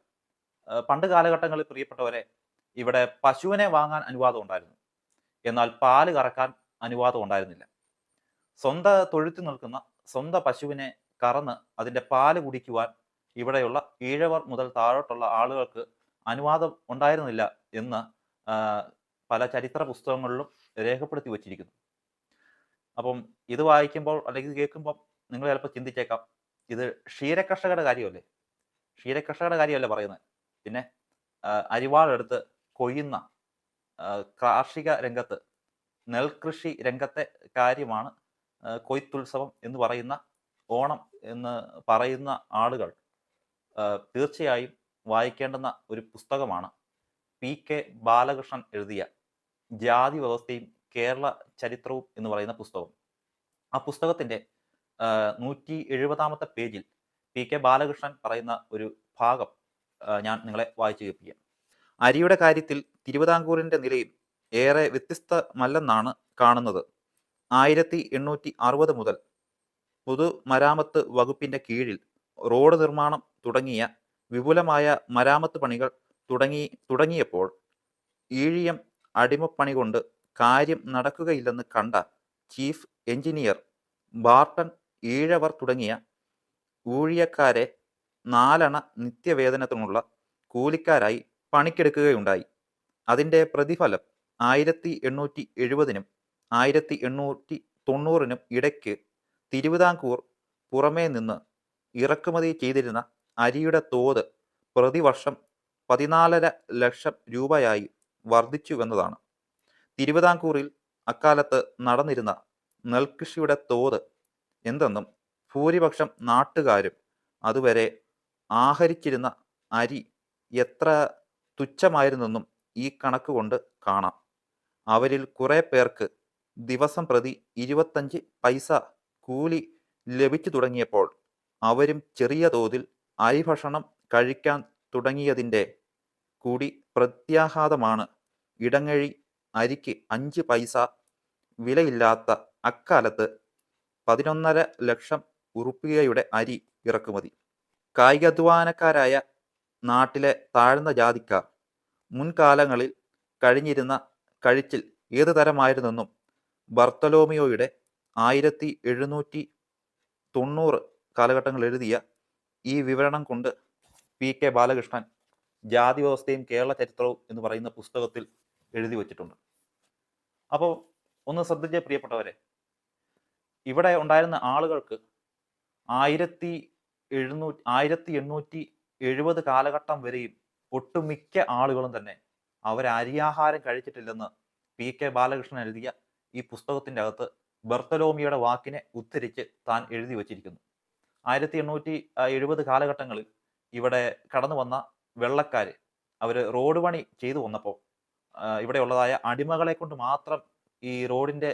Speaker 5: പണ്ട് കാലഘട്ടങ്ങളിൽ പ്രിയപ്പെട്ടവരെ ഇവിടെ പശുവിനെ വാങ്ങാൻ അനുവാദം ഉണ്ടായിരുന്നു, എന്നാൽ പാല് കറക്കാൻ അനുവാദം ഉണ്ടായിരുന്നില്ല. സ്വന്തം തൊഴുത്തിൽ നിൽക്കുന്ന സ്വന്തം പശുവിനെ കറന്ന് അതിൻ്റെ പാല് കുടിക്കുവാൻ ഇവിടെയുള്ള ഈഴവർ മുതൽ താഴോട്ടുള്ള ആളുകൾക്ക് അനുവാദം ഉണ്ടായിരുന്നില്ല എന്ന് പല ചരിത്ര പുസ്തകങ്ങളിലും രേഖപ്പെടുത്തി വച്ചിരിക്കുന്നു. അപ്പം ഇത് വായിക്കുമ്പോൾ അല്ലെങ്കിൽ കേൾക്കുമ്പോൾ നിങ്ങൾ ചിലപ്പോൾ ചിന്തിച്ചേക്കാം, ഇത് ക്ഷീരകർഷകരുടെ കാര്യമല്ലേ? ക്ഷീരകർഷകരുടെ കാര്യമല്ലേ പറയുന്നത്? പിന്നെ അരിവാളെടുത്ത് കൊയ്യുന്ന കാർഷിക രംഗത്ത് നെൽകൃഷി രംഗത്തെ കാര്യമാണ് കൊയ്ത്തുത്സവം എന്ന് പറയുന്ന ഓണം എന്ന് പറയുന്ന ആളുകൾ തീർച്ചയായും വായിക്കേണ്ടുന്ന ഒരു പുസ്തകമാണ് PK ബാലകൃഷ്ണൻ എഴുതിയ ജാതി വ്യവസ്ഥയും കേരള ചരിത്രവും എന്ന് പറയുന്ന പുസ്തകം. ആ പുസ്തകത്തിൻ്റെ 170 പേജിൽ PK ബാലകൃഷ്ണൻ പറയുന്ന ഒരു ഭാഗം ഞാൻ നിങ്ങളെ വായിച്ചു കേൾപ്പിക്കാം. അരിയുടെ കാര്യത്തിൽ തിരുവിതാംകൂറിന്റെ നിലയും ഏറെ വ്യത്യസ്തമല്ലെന്നാണ് കാണുന്നത്. 1860 മുതൽ പൊതുമരാമത്ത് വകുപ്പിന്റെ കീഴിൽ റോഡ് നിർമ്മാണം തുടങ്ങിയ വിപുലമായ മരാമത്ത് പണികൾ തുടങ്ങിയപ്പോൾ ഈഴിയം അടിമപ്പണി കൊണ്ട് കാര്യം നടക്കുകയില്ലെന്ന് കണ്ട ചീഫ് എഞ്ചിനീയർ ബാർട്ടൺ ഈഴവർ തുടങ്ങിയ ഊഴിയക്കാരെ 4 അണ നിത്യവേതനത്തിനുള്ള കൂലിക്കാരായി പണിക്കെടുക്കുകയുണ്ടായി. അതിൻ്റെ പ്രതിഫലം 1870-നും 1890-നും ഇടയ്ക്ക് തിരുവിതാംകൂർ പുറമേ നിന്ന് ഇറക്കുമതി ചെയ്തിരുന്ന അരിയുടെ തോത് പ്രതിവർഷം 14.5 ലക്ഷം രൂപയായി വർദ്ധിച്ചുവെന്നതാണ്. തിരുവിതാംകൂറിൽ അക്കാലത്ത് നടന്നിരുന്ന നെൽകൃഷിയുടെ തോത് എന്തെന്നും ഭൂരിപക്ഷം നാട്ടുകാരും അതുവരെ ആഹരിച്ചിരുന്ന അരി എത്ര തുച്ഛമായിരുന്നെന്നും ഈ കണക്ക് കൊണ്ട് കാണാം. അവരിൽ കുറെ പേർക്ക് ദിവസം പ്രതി 25 പൈസ കൂലി ലഭിച്ചു തുടങ്ങിയപ്പോൾ അവരും ചെറിയ തോതിൽ അരിഭക്ഷണം കഴിക്കാൻ തുടങ്ങിയതിൻ്റെ കൂടി പ്രത്യാഘാതമാണ് ഇടങ്ങഴി അരിക്ക് 5 പൈസ വിലയില്ലാത്ത അക്കാലത്ത് 11.5 ലക്ഷം ഉറുപ്പികയുടെ അരി ഇറക്കുമതി. കായികാധ്വാനക്കാരായ നാട്ടിലെ താഴ്ന്ന ജാതിക്കാർ മുൻകാലങ്ങളിൽ കഴിഞ്ഞിരുന്ന കഴിച്ചിൽ ഏത് തരമായിരുന്നെന്നും ബർത്തലോമിയോയുടെ 1790 കാലഘട്ടങ്ങൾ എഴുതിയ ഈ വിവരണം കൊണ്ട് P.K. ബാലകൃഷ്ണൻ ജാതി വ്യവസ്ഥയും കേരള ചരിത്രവും എന്ന് പറയുന്ന പുസ്തകത്തിൽ എഴുതി വച്ചിട്ടുണ്ട്. അപ്പോൾ ഒന്ന് ശ്രദ്ധിച്ച പ്രിയപ്പെട്ടവരെ, ഇവിടെ ഉണ്ടായിരുന്ന ആളുകൾക്ക് 1870 കാലഘട്ടം വരെയും ഒട്ടുമിക്ക ആളുകളും തന്നെ അരിയാഹാരം കഴിച്ചിട്ടില്ലെന്ന് P.K. ബാലകൃഷ്ണൻ എഴുതിയ ഈ പുസ്തകത്തിൻ്റെ അകത്ത് ബർത്തലോമിയുടെ വാക്കിനെ ഉദ്ധരിച്ച് താൻ എഴുതി വച്ചിരിക്കുന്നു. 1870 കാലഘട്ടങ്ങളിൽ ഇവിടെ കടന്നു വന്ന വെള്ളക്കാര് അവർ റോഡ് പണി ചെയ്തു വന്നപ്പോൾ ഇവിടെയുള്ളതായ അടിമകളെ കൊണ്ട് മാത്രം ഈ റോഡിൻ്റെ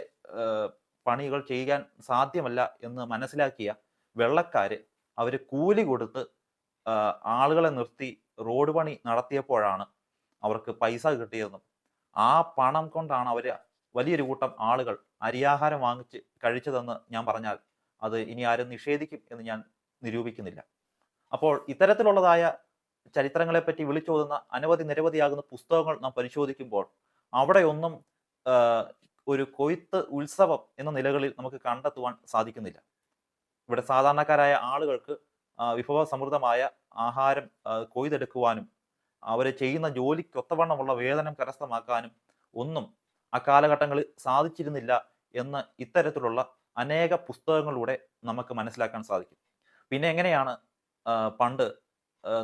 Speaker 5: പണികൾ ചെയ്യാൻ സാധ്യമല്ല എന്ന് മനസ്സിലാക്കിയ വെള്ളക്കാര് അവർ കൂലി കൊടുത്ത് ആളുകളെ നിർത്തി റോഡ് പണി നടത്തിയപ്പോഴാണ് അവർക്ക് പൈസ കിട്ടിയതെന്നും ആ പണം കൊണ്ടാണ് അവർ വലിയൊരു കൂട്ടം ആളുകൾ അരിയാഹാരം വാങ്ങിച്ച് കഴിച്ചതെന്ന് ഞാൻ പറഞ്ഞാൽ അത് ഇനി ആരും നിഷേധിക്കും എന്ന് ഞാൻ നിരൂപിക്കുന്നില്ല. അപ്പോൾ ഇത്തരത്തിലുള്ളതായ ചരിത്രങ്ങളെപ്പറ്റി വിളിച്ചോതുന്ന നിരവധിയാകുന്ന പുസ്തകങ്ങൾ നാം പരിശോധിക്കുമ്പോൾ അവിടെയൊന്നും ഒരു കൊയ്ത്ത് ഉത്സവം എന്ന നിലകളിൽ നമുക്ക് കണ്ടെത്തുവാൻ സാധിക്കുന്നില്ല. ഇവിടെ സാധാരണക്കാരായ ആളുകൾക്ക് വിഭവസമൃദ്ധമായ ആഹാരം കൊയ്തെടുക്കുവാനും അവർ ചെയ്യുന്ന ജോലിക്കൊത്തവണ്ണമുള്ള വേതനം കരസ്ഥമാക്കാനും ഒന്നും അക്കാലഘട്ടങ്ങളിൽ സാധിച്ചിരുന്നില്ല എന്ന് ഇത്തരത്തിലുള്ള അനേക പുസ്തകങ്ങളിലൂടെ നമുക്ക് മനസ്സിലാക്കാൻ സാധിക്കും. പിന്നെ എങ്ങനെയാണ് പണ്ട്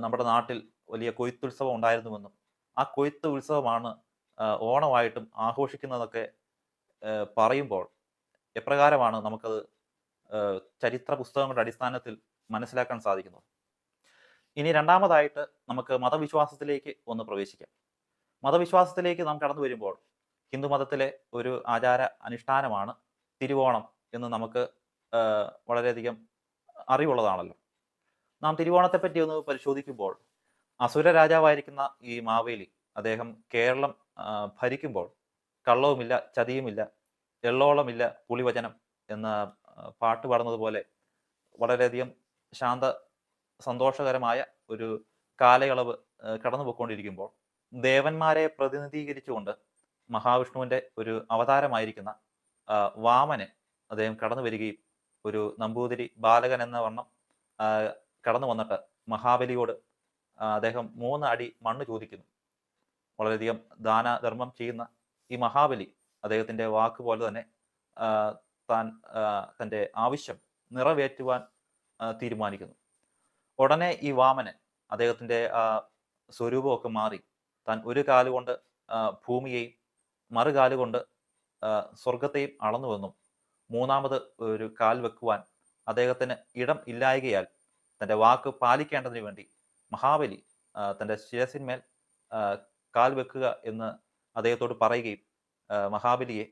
Speaker 5: നമ്മുടെ നാട്ടിൽ വലിയ കൊയ്ത്തുത്സവം ഉണ്ടായിരുന്നുവെന്നും ആ കൊയ്ത്ത് ഉത്സവമാണ് ഓണമായിട്ടും ആഘോഷിക്കുന്നതൊക്കെ പറയുമ്പോൾ എപ്രകാരമാണ് നമുക്കത് ചരിത്ര പുസ്തകങ്ങളുടെ അടിസ്ഥാനത്തിൽ മനസ്സിലാക്കാൻ സാധിക്കുന്നത്. ഇനി രണ്ടാമതായിട്ട് നമുക്ക് മതവിശ്വാസത്തിലേക്ക് ഒന്ന് പ്രവേശിക്കാം. മതവിശ്വാസത്തിലേക്ക് നാം കടന്നു വരുമ്പോൾ ഹിന്ദു മതത്തിലെ ഒരു ആചാര അനുഷ്ഠാനമാണ് തിരുവോണം എന്ന് നമുക്ക് വളരെയധികം അറിവുള്ളതാണല്ലോ. നാം തിരുവോണത്തെപ്പറ്റി ഒന്ന് പരിശോധിക്കുമ്പോൾ അസുര രാജാവായിരിക്കുന്ന ഈ മാവേലി അദ്ദേഹം കേരളം ഭരിക്കുമ്പോൾ കള്ളവുമില്ല, ചതിയുമില്ല, എള്ളോളമില്ല പുളിവചനം എന്ന പാട്ട് പാടുന്നത് പോലെ വളരെയധികം ശാന്ത സന്തോഷകരമായ ഒരു കാലയളവ് കടന്നു പോയിക്കൊണ്ടിരിക്കുമ്പോൾ ദേവന്മാരെ പ്രതിനിധീകരിച്ചുകൊണ്ട് മഹാവിഷ്ണുവിൻ്റെ ഒരു അവതാരമായിരിക്കുന്ന വാമന് അദ്ദേഹം കടന്നു വരികയും ഒരു നമ്പൂതിരി ബാലകൻ എന്ന വണ്ണം കടന്നു വന്നിട്ട് മഹാബലിയോട് അദ്ദേഹം 3 അടി മണ്ണ് ചോദിക്കുന്നു. വളരെയധികം ദാനധർമ്മം ചെയ്യുന്ന ഈ മഹാബലി അദ്ദേഹത്തിൻ്റെ വാക്ക് പോലെ തന്നെ തൻ്റെ ആവശ്യം നിറവേറ്റുവാൻ തീരുമാനിക്കുന്നു. ഉടനെ ഈ വാമനൻ അദ്ദേഹത്തിൻ്റെ സ്വരൂപമൊക്കെ മാറി താൻ ഒരു കാലുകൊണ്ട് ഭൂമിയെയും മറുകാലുകൊണ്ട് സ്വർഗത്തെയും അളന്നുവെന്നും മൂന്നാമത് ഒരു കാൽ വെക്കുവാൻ അദ്ദേഹത്തിന് ഇടം ഇല്ലായകയാൽ തൻ്റെ വാക്ക് പാലിക്കേണ്ടതിന് വേണ്ടി മഹാബലി തൻ്റെ ശിരസിന്മേൽ കാൽ വെക്കുക എന്ന് അദ്ദേഹത്തോട് പറയുകയും മഹാബലിയെ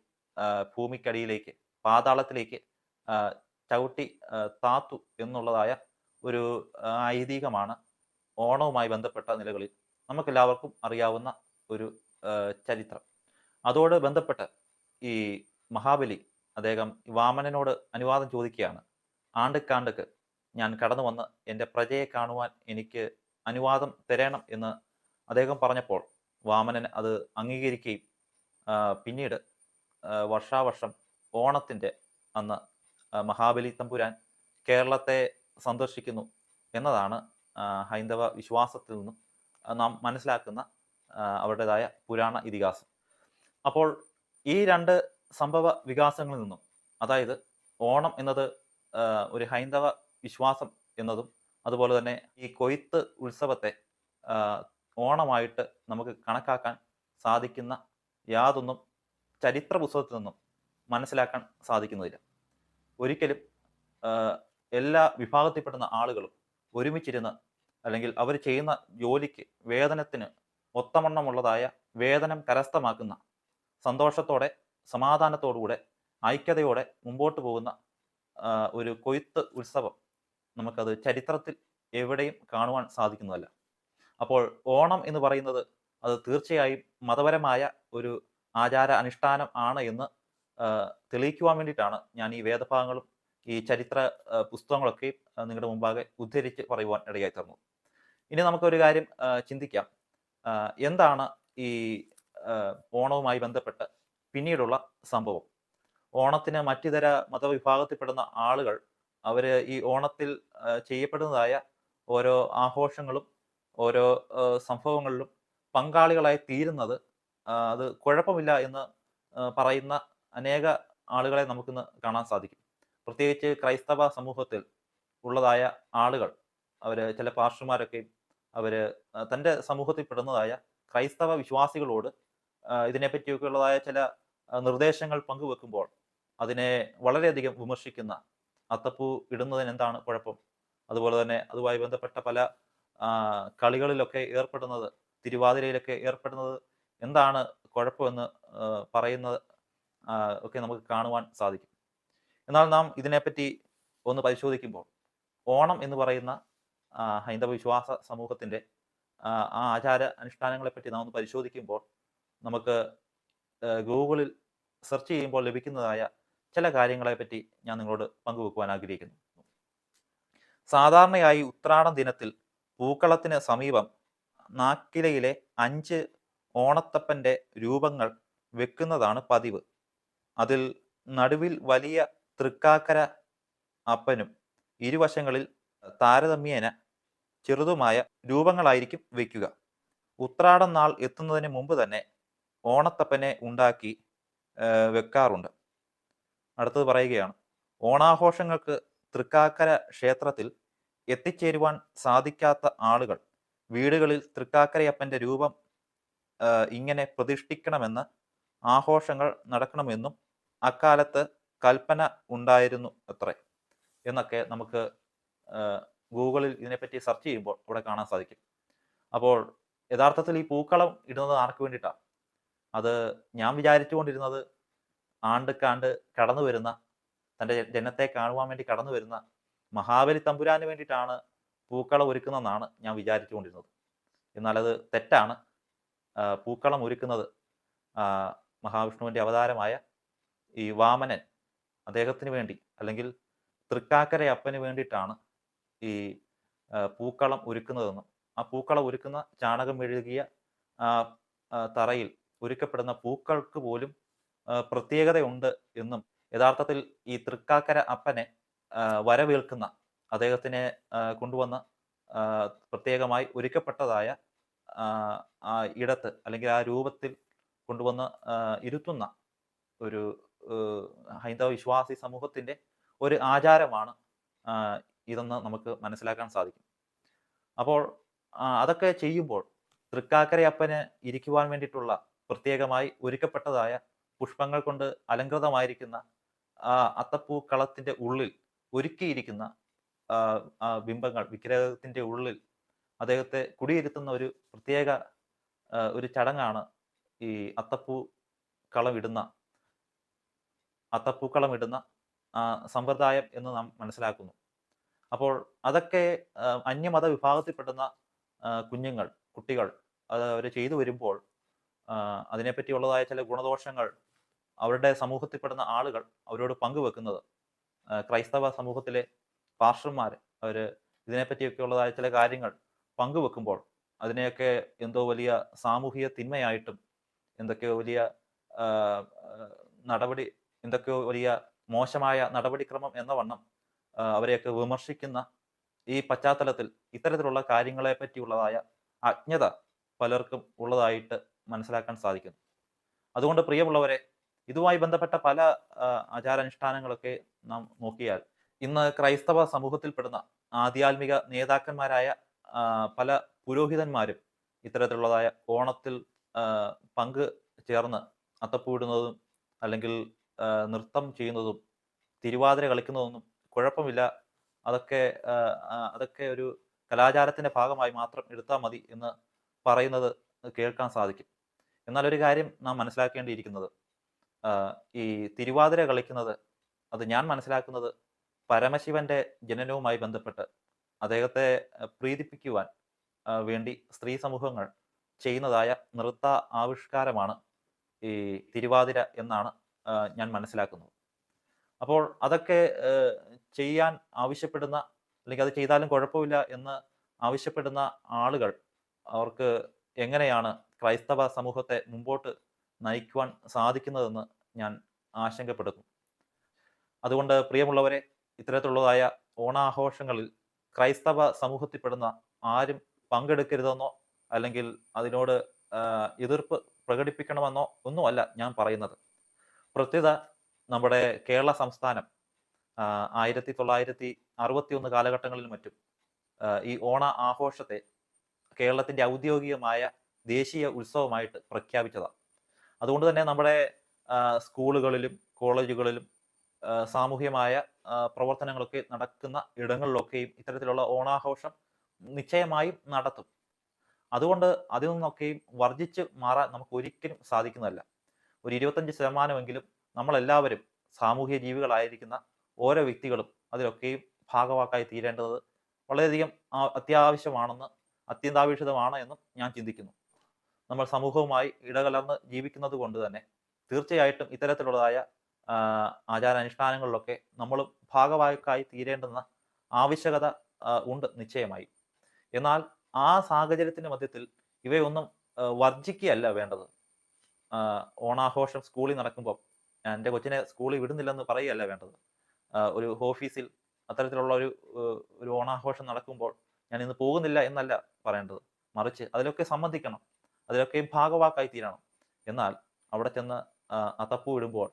Speaker 5: ഭൂമിക്കടിയിലേക്ക് പാതാളത്തിലേക്ക് ചവിട്ടി താത്തു എന്നുള്ളതായ ഒരു ഐതിഹ്യമാണ് ഓണവുമായി ബന്ധപ്പെട്ട നിലകളിൽ നമുക്കെല്ലാവർക്കും അറിയാവുന്ന ഒരു ചരിത്രം. അതോട് ബന്ധപ്പെട്ട് ഈ മഹാബലി അദ്ദേഹം വാമനനോട് അനുവാദം ചോദിക്കുകയാണ്. ആണ്ടക്കാണ്ടക്ക് ഞാൻ കടന്നു വന്ന് എൻ്റെ പ്രജയെ കാണുവാൻ എനിക്ക് അനുവാദം തരണം എന്ന് അദ്ദേഹം പറഞ്ഞപ്പോൾ വാമനൻ അത് അംഗീകരിക്കുകയും പിന്നീട് വർഷാവർഷം ഓണത്തിൻ്റെ അന്ന് മഹാബലി തമ്പുരാൻ കേരളത്തെ സന്ദർശിക്കുന്നു എന്നതാണ് ഹൈന്ദവ വിശ്വാസത്തിൽ നിന്നും നാം മനസ്സിലാക്കുന്ന അവരുടേതായ പുരാണ ഇതിഹാസം. അപ്പോൾ ഈ രണ്ട് സംഭവ വികാസങ്ങളിൽ നിന്നും, അതായത് ഓണം എന്നത് ഒരു ഹൈന്ദവ വിശ്വാസം എന്നതും അതുപോലെ തന്നെ ഈ കൊയ്ത്ത് ഉത്സവത്തെ ഓണമായിട്ട് നമുക്ക് കണക്കാക്കാൻ സാധിക്കുന്ന യാതൊന്നും ചരിത്ര പുസ്തകത്തിൽ നിന്നും മനസ്സിലാക്കാൻ സാധിക്കുന്നതില്ല. ഒരിക്കലും എല്ലാ വിഭാഗത്തിൽപ്പെടുന്ന ആളുകളും ഒരുമിച്ചിരുന്ന് അല്ലെങ്കിൽ അവർ ചെയ്യുന്ന ജോലിക്ക് വേതനത്തിന് ഒത്തവണ്ണമുള്ളതായ വേതനം കരസ്ഥമാക്കുന്ന, സന്തോഷത്തോടെ സമാധാനത്തോടുകൂടെ ഐക്യതയോടെ മുമ്പോട്ട് പോകുന്ന ഒരു കൊയ്ത്ത് ഉത്സവം നമുക്കത് ചരിത്രത്തിൽ എവിടെയും കാണുവാൻ സാധിക്കുന്നതല്ല. അപ്പോൾ ഓണം എന്ന് പറയുന്നത് അത് തീർച്ചയായും മതപരമായ ഒരു ആചാര അനുഷ്ഠാനം ആണ് എന്ന് തെളിയിക്കുവാൻ വേണ്ടിയിട്ടാണ് ഞാൻ ഈ വേദഭാഗങ്ങളും ഈ ചരിത്ര പുസ്തകങ്ങളൊക്കെ നിങ്ങളുടെ മുമ്പാകെ ഉദ്ധരിച്ച് പറയുവാൻ ഇടയായി തീർന്നു. ഇനി നമുക്കൊരു കാര്യം ചിന്തിക്കാം. എന്താണ് ഈ ഓണവുമായി ബന്ധപ്പെട്ട് പിന്നീടുള്ള സംഭവം? ഓണത്തിന് മറ്റിതര മതവിഭാഗത്തിൽപ്പെടുന്ന ആളുകൾ അവർ ഈ ഓണത്തിൽ ചെയ്യപ്പെടുന്നതായ ഓരോ ആഘോഷങ്ങളും ഓരോ സംഭവങ്ങളിലും പങ്കാളികളായി തീരുന്നത് അത് കുഴപ്പമില്ല എന്ന് പറയുന്ന അനേക ആളുകളെ നമുക്കിന്ന് കാണാൻ സാധിക്കും. പ്രത്യേകിച്ച് ക്രൈസ്തവ സമൂഹത്തിൽ ഉള്ളതായ ആളുകൾ, അവർ ചില പാസ്റ്റർമാരൊക്കെ അവർ തൻ്റെ സമൂഹത്തിൽ പെടുന്നതായ ക്രൈസ്തവ വിശ്വാസികളോട് ഇതിനെപ്പറ്റിയൊക്കെ ഉള്ളതായ ചില നിർദ്ദേശങ്ങൾ പങ്കുവെക്കുമ്പോൾ അതിനെ വളരെയധികം വിമർശിക്കുന്ന, അത്തപ്പൂ ഇടുന്നതിന് എന്താണ് കുഴപ്പം, അതുപോലെ തന്നെ അതുമായി ബന്ധപ്പെട്ട പല കളികളിലൊക്കെ ഏർപ്പെടുന്നത്, തിരുവാതിരയിലൊക്കെ ഏർപ്പെടുന്നത് എന്താണ് കുഴപ്പമെന്ന് പറയുന്നത് ഒക്കെ നമുക്ക് കാണുവാൻ സാധിക്കും. എന്നാൽ നാം ഇതിനെപ്പറ്റി ഒന്ന് പരിശോധിക്കുമ്പോൾ ഓണം എന്ന് പറയുന്ന ഹൈന്ദവ വിശ്വാസ സമൂഹത്തിൻ്റെ ആ ആചാര അനുഷ്ഠാനങ്ങളെപ്പറ്റി നാം ഒന്ന് പരിശോധിക്കുമ്പോൾ നമുക്ക് ഗൂഗിളിൽ സെർച്ച് ചെയ്യുമ്പോൾ ലഭിക്കുന്നതായ ചില കാര്യങ്ങളെപ്പറ്റി ഞാൻ നിങ്ങളോട് പങ്കുവെക്കുവാൻ ആഗ്രഹിക്കുന്നു. സാധാരണയായി ഉത്രാടം ദിനത്തിൽ പൂക്കളത്തിന് സമീപം നാക്കിലയിലെ 5 ഓണത്തപ്പൻ്റെ രൂപങ്ങൾ വെക്കുന്നതാണ് പതിവ്. അതിൽ നടുവിൽ വലിയ തൃക്കാക്കര അപ്പനും ഇരുവശങ്ങളിൽ താരതമ്യേന ചെറുതുമായ രൂപങ്ങളായിരിക്കും വയ്ക്കുക. ഉത്രാടം നാൾ എത്തുന്നതിന് മുമ്പ് തന്നെ ഓണത്തപ്പനെ ഉണ്ടാക്കി വെക്കാറുണ്ട്. അടുത്തത് പറയുകയാണ്, ഓണാഘോഷങ്ങൾക്ക് തൃക്കാക്കര ക്ഷേത്രത്തിൽ എത്തിച്ചേരുവാൻ സാധിക്കാത്ത ആളുകൾ വീടുകളിൽ തൃക്കാക്കരയപ്പൻ്റെ രൂപം ഇങ്ങനെ പ്രതിഷ്ഠിക്കണമെന്ന്, ആഘോഷങ്ങൾ നടക്കണമെന്നും അക്കാലത്ത് കൽപ്പന ഉണ്ടായിരുന്നു അത്രേ എന്നൊക്കെ നമുക്ക് ഗൂഗിളിൽ ഇതിനെപ്പറ്റി സെർച്ച് ചെയ്യുമ്പോൾ അവിടെ കാണാൻ സാധിക്കും. അപ്പോൾ യഥാർത്ഥത്തിൽ ഈ പൂക്കളം ഇടുന്നത് ആർക്ക് വേണ്ടിയിട്ടാണ്? അത് ഞാൻ വിചാരിച്ചുകൊണ്ടിരുന്നത് ആണ്ടക്കാണ്ട് കടന്നു വരുന്ന, തൻ്റെ ജനത്തെ കാണുവാൻ വേണ്ടി കടന്നു വരുന്ന മഹാബലി തമ്പുരാന് വേണ്ടിയിട്ടാണ് പൂക്കളം ഒരുക്കുന്നതെന്നാണ് ഞാൻ വിചാരിച്ചുകൊണ്ടിരുന്നത്. എന്നാൽ അത് തെറ്റാണ്. പൂക്കളം ഒരുക്കുന്നത് മഹാവിഷ്ണുവിൻ്റെ അവതാരമായ ഈ വാമനൻ അദ്ദേഹത്തിന് വേണ്ടി, അല്ലെങ്കിൽ തൃക്കാക്കര അപ്പന് വേണ്ടിയിട്ടാണ് ഈ പൂക്കളം ഒരുക്കുന്നതെന്നും ആ പൂക്കളം ഒരുക്കുന്ന ചാണകം മെഴുകിയ തറയിൽ ഒരുക്കപ്പെടുന്ന പൂക്കൾക്ക് പോലും പ്രത്യേകതയുണ്ട് എന്നും, യഥാർത്ഥത്തിൽ ഈ തൃക്കാക്കര അപ്പനെ വരവേൽക്കുന്ന, അദ്ദേഹത്തിനെ കൊണ്ടുവന്ന് പ്രത്യേകമായി ഒരുക്കപ്പെട്ടതായ ആ ഇടത്ത് അല്ലെങ്കിൽ ആ രൂപത്തിൽ കൊണ്ടുവന്ന് ഇരുത്തുന്ന ഒരു ഹൈന്ദവ വിശ്വാസി സമൂഹത്തിൻ്റെ ഒരു ആചാരമാണ് ഇതെന്ന് നമുക്ക് മനസ്സിലാക്കാൻ സാധിക്കും. അപ്പോൾ അതൊക്കെ ചെയ്യുമ്പോൾ തൃക്കാക്കരയപ്പന് ഇരിക്കുവാൻ വേണ്ടിയിട്ടുള്ള പ്രത്യേകമായി ഒരുക്കപ്പെട്ടതായ പുഷ്പങ്ങൾ കൊണ്ട് അലങ്കൃതമായിരിക്കുന്ന അത്തപ്പൂക്കളത്തിൻ്റെ ഉള്ളിൽ ഒരുക്കിയിരിക്കുന്ന ബിംബങ്ങൾ, വിഗ്രഹത്തിൻ്റെ ഉള്ളിൽ അദ്ദേഹത്തെ കുടിയിരുത്തുന്ന ഒരു പ്രത്യേക ഒരു ചടങ്ങാണ് ഈ അത്തപ്പൂക്കളം ഇടുന്ന സമ്പ്രദായം എന്ന് നാം മനസ്സിലാക്കുന്നു. അപ്പോൾ അതൊക്കെ അന്യമത വിഭാഗത്തിൽപ്പെടുന്ന കുട്ടികൾ അത് അവർ ചെയ്തു വരുമ്പോൾ അതിനെപ്പറ്റിയുള്ളതായ ചില ഗുണദോഷങ്ങൾ അവരുടെ സമൂഹത്തിൽപ്പെടുന്ന ആളുകൾ അവരോട് പങ്കുവെക്കുന്നത്, ക്രൈസ്തവ സമൂഹത്തിലെ പാസ്റ്റർമാർ അവർ ഇതിനെപ്പറ്റിയൊക്കെ ഉള്ളതായ ചില കാര്യങ്ങൾ പങ്കുവെക്കുമ്പോൾ അതിനെയൊക്കെ എന്തോ വലിയ സാമൂഹിക തിന്മയായിട്ടും എന്തൊക്കെയോ വലിയ എന്തൊക്കെയോ വലിയ മോശമായ നടപടിക്രമം എന്ന വണ്ണം അവരെയൊക്കെ വിമർശിക്കുന്ന ഈ പശ്ചാത്തലത്തിൽ ഇത്തരത്തിലുള്ള കാര്യങ്ങളെ പറ്റിയുള്ളതായ അജ്ഞത പലർക്കും ഉള്ളതായിട്ട് മനസ്സിലാക്കാൻ സാധിക്കുന്നു. അതുകൊണ്ട് പ്രിയമുള്ളവരെ, ഇതുമായി ബന്ധപ്പെട്ട പല ആചാരാനുഷ്ഠാനങ്ങളൊക്കെ നാം നോക്കിയാൽ ഇന്ന് ക്രൈസ്തവ സമൂഹത്തിൽപ്പെടുന്ന ആധ്യാത്മിക നേതാക്കന്മാരായ പല പുരോഹിതന്മാരും ഇത്തരത്തിലുള്ളതായ ഓണത്തിൽ പങ്ക് ചേർന്ന് അത്തപ്പൂടുന്നതും അല്ലെങ്കിൽ നൃത്തം ചെയ്യുന്നതും തിരുവാതിര കളിക്കുന്നതൊന്നും കുഴപ്പമില്ല, അതൊക്കെ ഒരു കലാചാരത്തിന്റെ ഭാഗമായി മാത്രം എടുത്താൽ മതി എന്ന് പറയുന്നത് കേൾക്കാൻ സാധിക്കും. എന്നാൽ ഒരു കാര്യം നാം മനസ്സിലാക്കേണ്ടിയിരിക്കുന്നത്, ഈ തിരുവാതിര കളിക്കുന്നത് അത് ഞാൻ മനസ്സിലാക്കുന്നത് പരമശിവന്റെ ജനനവുമായി ബന്ധപ്പെട്ട് അദ്ദേഹത്തെ പ്രീതിപ്പിക്കുവാൻ വേണ്ടി സ്ത്രീ സമൂഹങ്ങൾ ചെയ്യുന്നതായ നൃത്ത ആവിഷ്കാരമാണ് ഈ തിരുവാതിര എന്നാണ് ഞാൻ മനസ്സിലാക്കുന്നത്. അപ്പോൾ അതൊക്കെ ചെയ്യാൻ ആവശ്യപ്പെടുന്ന, അല്ലെങ്കിൽ അത് ചെയ്താലും കുഴപ്പമില്ല എന്ന് ആവശ്യപ്പെടുന്ന ആളുകൾ അവർക്ക് എങ്ങനെയാണ് ക്രൈസ്തവ സമൂഹത്തെ മുമ്പോട്ട് നയിക്കുവാൻ സാധിക്കുന്നതെന്ന് ഞാൻ ആശങ്കപ്പെടുന്നു. അതുകൊണ്ട് പ്രിയമുള്ളവരെ, ഇത്തരത്തിലുള്ളതായ ഓണാഘോഷങ്ങളിൽ ക്രൈസ്തവ സമൂഹത്തിൽപ്പെടുന്ന ആരും പങ്കെടുക്കരുതെന്നോ അല്ലെങ്കിൽ അതിനോട് എതിർപ്പ് പ്രകടിപ്പിക്കണമെന്നോ ഒന്നുമല്ല ഞാൻ പറയുന്നത്. പ്രത്യേക നമ്മുടെ കേരള സംസ്ഥാനം 1961 കാലഘട്ടങ്ങളിലും മറ്റും ഈ ഓണ ആഘോഷത്തെ കേരളത്തിന്റെ ഔദ്യോഗികമായ ദേശീയ ഉത്സവമായിട്ട് പ്രഖ്യാപിച്ചതാണ്. അതുകൊണ്ട് തന്നെ നമ്മുടെ സ്കൂളുകളിലും കോളേജുകളിലും സാമൂഹികമായ പ്രവർത്തനങ്ങളൊക്കെ നടക്കുന്ന ഇടങ്ങളിലൊക്കെയും ഇത്തരത്തിലുള്ള ഓണാഘോഷം നിശ്ചയമായും നടത്തും. അതുകൊണ്ട് അതിൽ നിന്നൊക്കെയും വർജിച്ച് മാറാൻ നമുക്ക് ഒരിക്കലും സാധിക്കുന്നതല്ല. ഒരു 25% നമ്മളെല്ലാവരും സാമൂഹ്യ ജീവികളായിരിക്കുന്ന ഓരോ വ്യക്തികളും അതിലൊക്കെയും ഭാഗവാക്കായി തീരേണ്ടത് വളരെയധികം അത്യന്താപേക്ഷിതമാണ് എന്നും ഞാൻ ചിന്തിക്കുന്നു. നമ്മൾ സമൂഹവുമായി ഇടകലർന്ന് ജീവിക്കുന്നത് കൊണ്ട് തന്നെ തീർച്ചയായിട്ടും ഇത്തരത്തിലുള്ളതായ ആചാരാനുഷ്ഠാനങ്ങളിലൊക്കെ നമ്മളും ഭാഗവാക്കായി തീരേണ്ടുന്ന ആവശ്യകത ഉണ്ട് നിശ്ചയമായി. എന്നാൽ ആ സാഹചര്യത്തിന്റെ മധ്യത്തിൽ ഇവയൊന്നും വർജിക്കുകയല്ല വേണ്ടത്. ഓണാഘോഷം സ്കൂളിൽ നടക്കുമ്പോൾ എൻ്റെ കൊച്ചിനെ സ്കൂളിൽ വിടുന്നില്ലെന്ന് പറയുകയല്ല വേണ്ടത്. ഒരു ഓഫീസിൽ അത്തരത്തിലുള്ള ഒരു ഓണാഘോഷം നടക്കുമ്പോൾ ഞാൻ ഇന്ന് പോകുന്നില്ല എന്നല്ല പറയേണ്ടത്, മറിച്ച് അതിലൊക്കെ സംബന്ധിക്കണം, അതിലൊക്കെയും ഭാഗവാക്കായി തീരണം. എന്നാൽ അവിടെ ചെന്ന് അത്തപ്പൂ ഇടുമ്പോൾ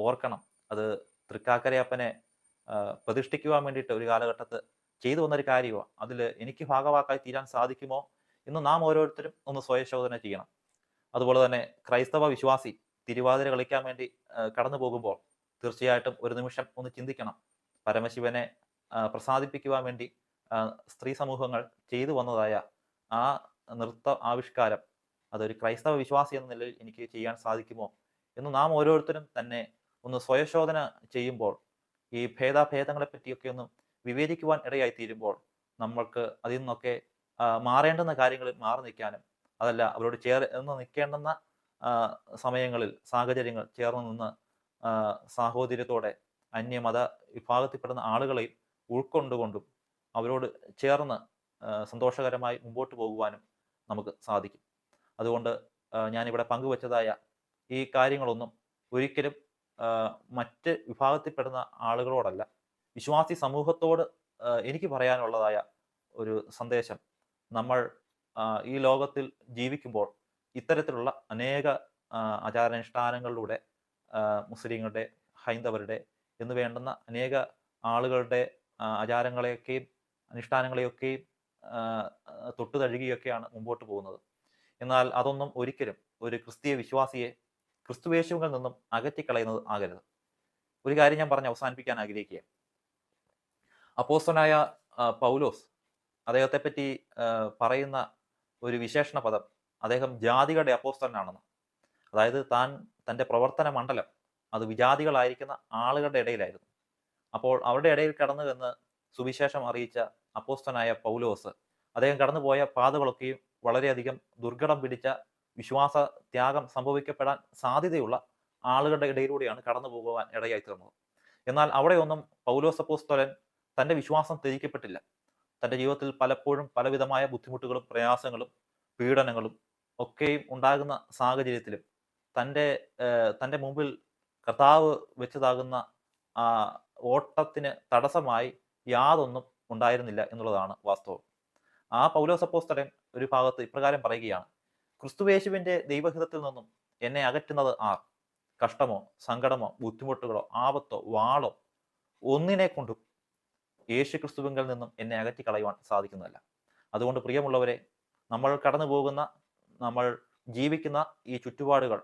Speaker 5: ഓർക്കണം, അത് തൃക്കാക്കരയപ്പനെ പ്രതിഷ്ഠിക്കുവാൻ വേണ്ടിയിട്ട് ഒരു കാലഘട്ടത്ത് ചെയ്തു വന്നൊരു കാര്യമാണ്. അതിൽ എനിക്ക് ഭാഗവാക്കായി തീരാൻ സാധിക്കുമോ എന്ന് നാം ഓരോരുത്തരും ഒന്ന് സ്വയശോധന ചെയ്യണം. അതുപോലെ തന്നെ ക്രൈസ്തവ വിശ്വാസി തിരുവാതിര കളിക്കാൻ വേണ്ടി കടന്നു പോകുമ്പോൾ തീർച്ചയായിട്ടും ഒരു നിമിഷം ഒന്ന് ചിന്തിക്കണം, പരമശിവനെ പ്രസാദിപ്പിക്കുവാൻ വേണ്ടി സ്ത്രീ സമൂഹങ്ങൾ ചെയ്തു വന്നതായ ആ നൃത്ത ആവിഷ്കാരം അതൊരു ക്രൈസ്തവ വിശ്വാസി എന്ന നിലയിൽ എനിക്ക് ചെയ്യാൻ സാധിക്കുമോ എന്ന് നാം ഓരോരുത്തരും തന്നെ ഒന്ന് സ്വയശോധന ചെയ്യുമ്പോൾ, ഈ ഭേദാഭേദങ്ങളെ പറ്റിയൊക്കെ ഒന്ന് വിവേചിക്കുവാൻ ഇടയായി തീരുമ്പോൾ നമ്മൾക്ക് അതിൽ നിന്നൊക്കെ മാറേണ്ടുന്ന കാര്യങ്ങളിൽ മാറി നിൽക്കാനും, അതല്ല അവരോട് ചേർന്ന് നിൽക്കേണ്ടുന്ന സമയങ്ങളിൽ സാഹചര്യങ്ങൾ ചേർന്ന് നിന്ന് സാഹോദര്യത്തോടെ അന്യമത വിഭാഗത്തിൽപ്പെടുന്ന ആളുകളെയും ഉൾക്കൊണ്ടുകൊണ്ടും അവരോട് ചേർന്ന് സന്തോഷകരമായി മുമ്പോട്ട് പോകുവാനും നമുക്ക് സാധിക്കും. അതുകൊണ്ട് ഞാനിവിടെ പങ്കുവച്ചതായ ഈ കാര്യങ്ങളൊന്നും ഒരിക്കലും മറ്റ് വിഭാഗത്തിൽപ്പെടുന്ന ആളുകളോടല്ല, വിശ്വാസി സമൂഹത്തോട് എനിക്ക് പറയാനുള്ളതായ ഒരു സന്ദേശം, നമ്മൾ ഈ ലോകത്തിൽ ജീവിക്കുമ്പോൾ ഇത്തരത്തിലുള്ള അനേക ആചാരാനുഷ്ഠാനങ്ങളിലൂടെ മുസ്ലിങ്ങളുടെ, ഹൈന്ദവരുടെ എന്ന് വേണ്ടുന്ന അനേക ആളുകളുടെ ആചാരങ്ങളെയൊക്കെയും അനുഷ്ഠാനങ്ങളെയൊക്കെയും തൊട്ടു തഴുകിയൊക്കെയാണ് മുമ്പോട്ട് പോകുന്നത്. എന്നാൽ അതൊന്നും ഒരിക്കലും ഒരു ക്രിസ്തീയ വിശ്വാസിയെ ക്രിസ്തുവേശുവിൽ നിന്നും അകറ്റിക്കളയുന്നത് ആകരുത്. ഒരു കാര്യം ഞാൻ പറഞ്ഞ് അവസാനിപ്പിക്കാൻ ആഗ്രഹിക്കുക, അപ്പോസ്തലനായ പൗലോസ് അദ്ദേഹത്തെ പറ്റി പറയുന്ന ഒരു വിശേഷണ പദം, അദ്ദേഹം ജാതികളുടെ അപ്പോസ്തലനാണെന്ന്. അതായത് തൻ്റെ പ്രവർത്തന മണ്ഡലം അത് വിജാതികളായിരിക്കുന്ന ആളുകളുടെ ഇടയിലായിരുന്നു. അപ്പോൾ അവരുടെ ഇടയിൽ കടന്നു എന്ന് സുവിശേഷം അറിയിച്ച അപ്പോസ്തലനായ പൗലോസ് അദ്ദേഹം കടന്നുപോയ പാതകളൊക്കെയും വളരെയധികം ദുർഘടം പിടിച്ച വിശ്വാസ ത്യാഗം സംഭവിക്കപ്പെടാൻ സാധ്യതയുള്ള ആളുകളുടെ ഇടയിലൂടെയാണ് കടന്നു പോകുവാൻ ഇടയായി തീർന്നത്. എന്നാൽ അവിടെയൊന്നും പൗലോസ് അപ്പോസ്തലൻ തൻ്റെ വിശ്വാസം ത്യജിക്കപ്പെട്ടില്ല. തൻ്റെ ജീവിതത്തിൽ പലപ്പോഴും പലവിധമായ ബുദ്ധിമുട്ടുകളും പ്രയാസങ്ങളും പീഡനങ്ങളും ഒക്കെയും ഉണ്ടാകുന്ന സാഹചര്യത്തിലും തൻ്റെ മുമ്പിൽ കർത്താവ് വെച്ചതാകുന്ന ആ ഓട്ടത്തിന് തടസ്സമായി യാതൊന്നും ഉണ്ടായിരുന്നില്ല എന്നുള്ളതാണ് വാസ്തവം. ആ പൗലോസ് അപ്പോസ്തലൻ ഒരു ഭാഗത്ത് ഇപ്രകാരം പറയുകയാണ്: ക്രിസ്തുയേശുവിൻ്റെ ദൈവഹിതത്തിൽ നിന്നും എന്നെ അകറ്റുന്നത് ആർ? കഷ്ടമോ സങ്കടമോ ബുദ്ധിമുട്ടുകളോ ആപത്തോ വാളോ ഒന്നിനെ കൊണ്ടും യേശു ക്രിസ്തുവിങ്കിൽ നിന്നും എന്നെ അകറ്റി കളയുവാൻ സാധിക്കുന്നതല്ല. അതുകൊണ്ട് പ്രിയമുള്ളവരെ, നമ്മൾ കടന്നു പോകുന്ന, നമ്മൾ ജീവിക്കുന്ന ഈ ചുറ്റുപാടുകൾ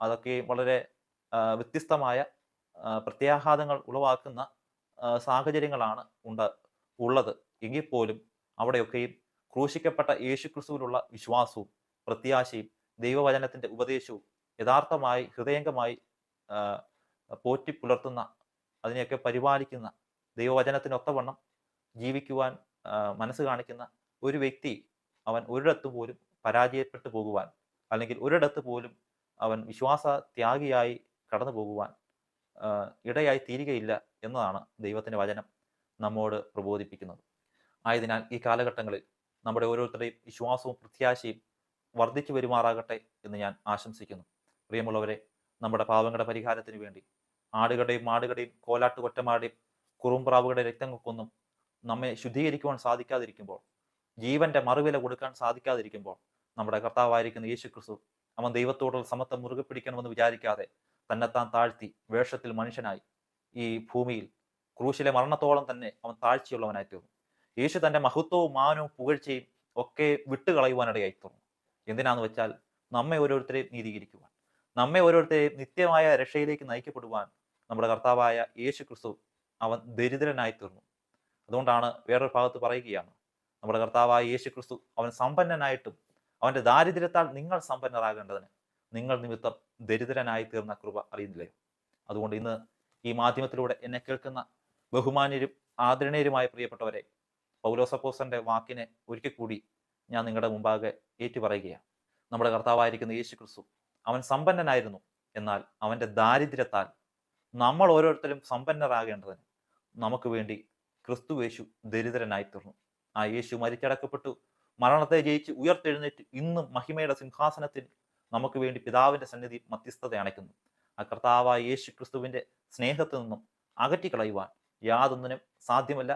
Speaker 5: അതൊക്കെ വളരെ വ്യത്യസ്തമായ പ്രത്യാഘാതങ്ങൾ ഉളവാക്കുന്ന സാഹചര്യങ്ങളാണ് ഉള്ളത്. എങ്കിൽ പോലും അവിടെയൊക്കെയും ക്രൂശിക്കപ്പെട്ട യേശു ക്രിസ്തുവിലുള്ള വിശ്വാസവും പ്രത്യാശയും ദൈവവചനത്തിൻ്റെ ഉപദേശവും യഥാർത്ഥമായി ഹൃദയംഗമായി പോറ്റി പുലർത്തുന്ന, അതിനെയൊക്കെ പരിപാലിക്കുന്ന, ദൈവവചനത്തിനൊത്തവണ്ണം ജീവിക്കുവാൻ മനസ്സ് കാണിക്കുന്ന ഒരു വ്യക്തി അവൻ ഒരിടത്ത് പോലും പരാജയപ്പെട്ടു പോകുവാൻ, അല്ലെങ്കിൽ ഒരിടത്ത് പോലും അവൻ വിശ്വാസ ത്യാഗിയായി കടന്നു പോകുവാൻ ഇടയായി തീരുകയില്ല എന്നതാണ് ദൈവത്തിൻ്റെ വചനം നമ്മോട് പ്രബോധിപ്പിക്കുന്നത്. ആയതിനാൽ ഈ കാലഘട്ടങ്ങളിൽ നമ്മുടെ ഓരോരുത്തരുടെയും വിശ്വാസവും പ്രത്യാശയും വർദ്ധിച്ചു വരുമാറാകട്ടെ എന്ന് ഞാൻ ആശംസിക്കുന്നു. പ്രിയമുള്ളവരെ, നമ്മുടെ പാവങ്ങളുടെ പരിഹാരത്തിന് വേണ്ടി ആടുകളുടെയും മാടുകളുടെയും കോലാട്ടുകൊറ്റമാരുടെയും കുറുമ്പ്രാവുകളുടെ രക്തങ്ങൾക്കൊന്നും നമ്മെ ശുദ്ധീകരിക്കുവാൻ സാധിക്കാതിരിക്കുമ്പോൾ, ജീവന്റെ മറുവില കൊടുക്കാൻ സാധിക്കാതിരിക്കുമ്പോൾ, നമ്മുടെ കർത്താവായിരിക്കുന്ന യേശു ക്രിസ്തു അവൻ ദൈവത്തോടുള്ള സമത്വം മുറുകെ പിടിക്കണമെന്ന് വിചാരിക്കാതെ തന്നെത്താൻ താഴ്ത്തി വേഷത്തിൽ മനുഷ്യനായി ഈ ഭൂമിയിൽ ക്രൂശിലെ മരണത്തോളം തന്നെ അവൻ താഴ്ചയുള്ളവനായി തീർന്നു. യേശു തൻ്റെ മഹത്വവും മാനവും പുകഴ്ചയും ഒക്കെ വിട്ടുകളയുവാനിടയായി തീർന്നു. എന്തിനാന്ന് വെച്ചാൽ നമ്മെ ഓരോരുത്തരെയും നീതീകരിക്കുവാൻ, നമ്മെ ഓരോരുത്തരെയും നിത്യമായ രക്ഷയിലേക്ക് നയിക്കപ്പെടുവാൻ നമ്മുടെ കർത്താവായ യേശു ക്രിസ്തു അവൻ ദരിദ്രനായി തീർന്നു. അതുകൊണ്ടാണ് വേറൊരു ഭാഗത്ത് പറയുകയാണ്, നമ്മുടെ കർത്താവായ യേശു ക്രിസ്തു അവൻ സമ്പന്നനായിട്ടും അവൻ്റെ ദാരിദ്ര്യത്താൽ നിങ്ങൾ സമ്പന്നരാകേണ്ടതിന് നിങ്ങൾ നിമിത്തം ദരിദ്രനായി തീർന്ന കൃപ അറിയുന്നില്ലയോ? അതുകൊണ്ട് ഇന്ന് ഈ മാധ്യമത്തിലൂടെ എന്നെ കേൾക്കുന്ന ബഹുമാന്യരും ആദരണീയരുമായ പ്രിയപ്പെട്ടവരെ, പൗലോസ് അപ്പോസ്തലന്റെ വാക്കിനെ ഒരിക്കൽ കൂടി ഞാൻ നിങ്ങളുടെ മുമ്പാകെ ഏറ്റുപറയുകയാണ്. നമ്മുടെ കർത്താവായിരിക്കുന്ന യേശു ക്രിസ്തു അവൻ സമ്പന്നനായിരുന്നു, എന്നാൽ അവൻ്റെ ദാരിദ്ര്യത്താൽ നമ്മൾ ഓരോരുത്തരും സമ്പന്നരാകേണ്ടതിന് നമുക്ക് വേണ്ടി ക്രിസ്തു യേശു ദരിദ്രനായി തീർന്നു. ആ യേശു മരിച്ചടക്കപ്പെട്ടു, മരണത്തെ ജയിച്ച് ഉയർത്തെഴുന്നേറ്റ് ഇന്നും മഹിമയുടെ സിംഹാസനത്തിൽ നമുക്ക് വേണ്ടി പിതാവിന്റെ സന്നിധി മധ്യസ്ഥത അണയ്ക്കുന്നു. ആ കർത്താവായ യേശു ക്രിസ്തുവിന്റെ സ്നേഹത്തിൽ നിന്നും അകറ്റിക്കളയുവാൻ യാതൊന്നിനും സാധ്യമല്ല,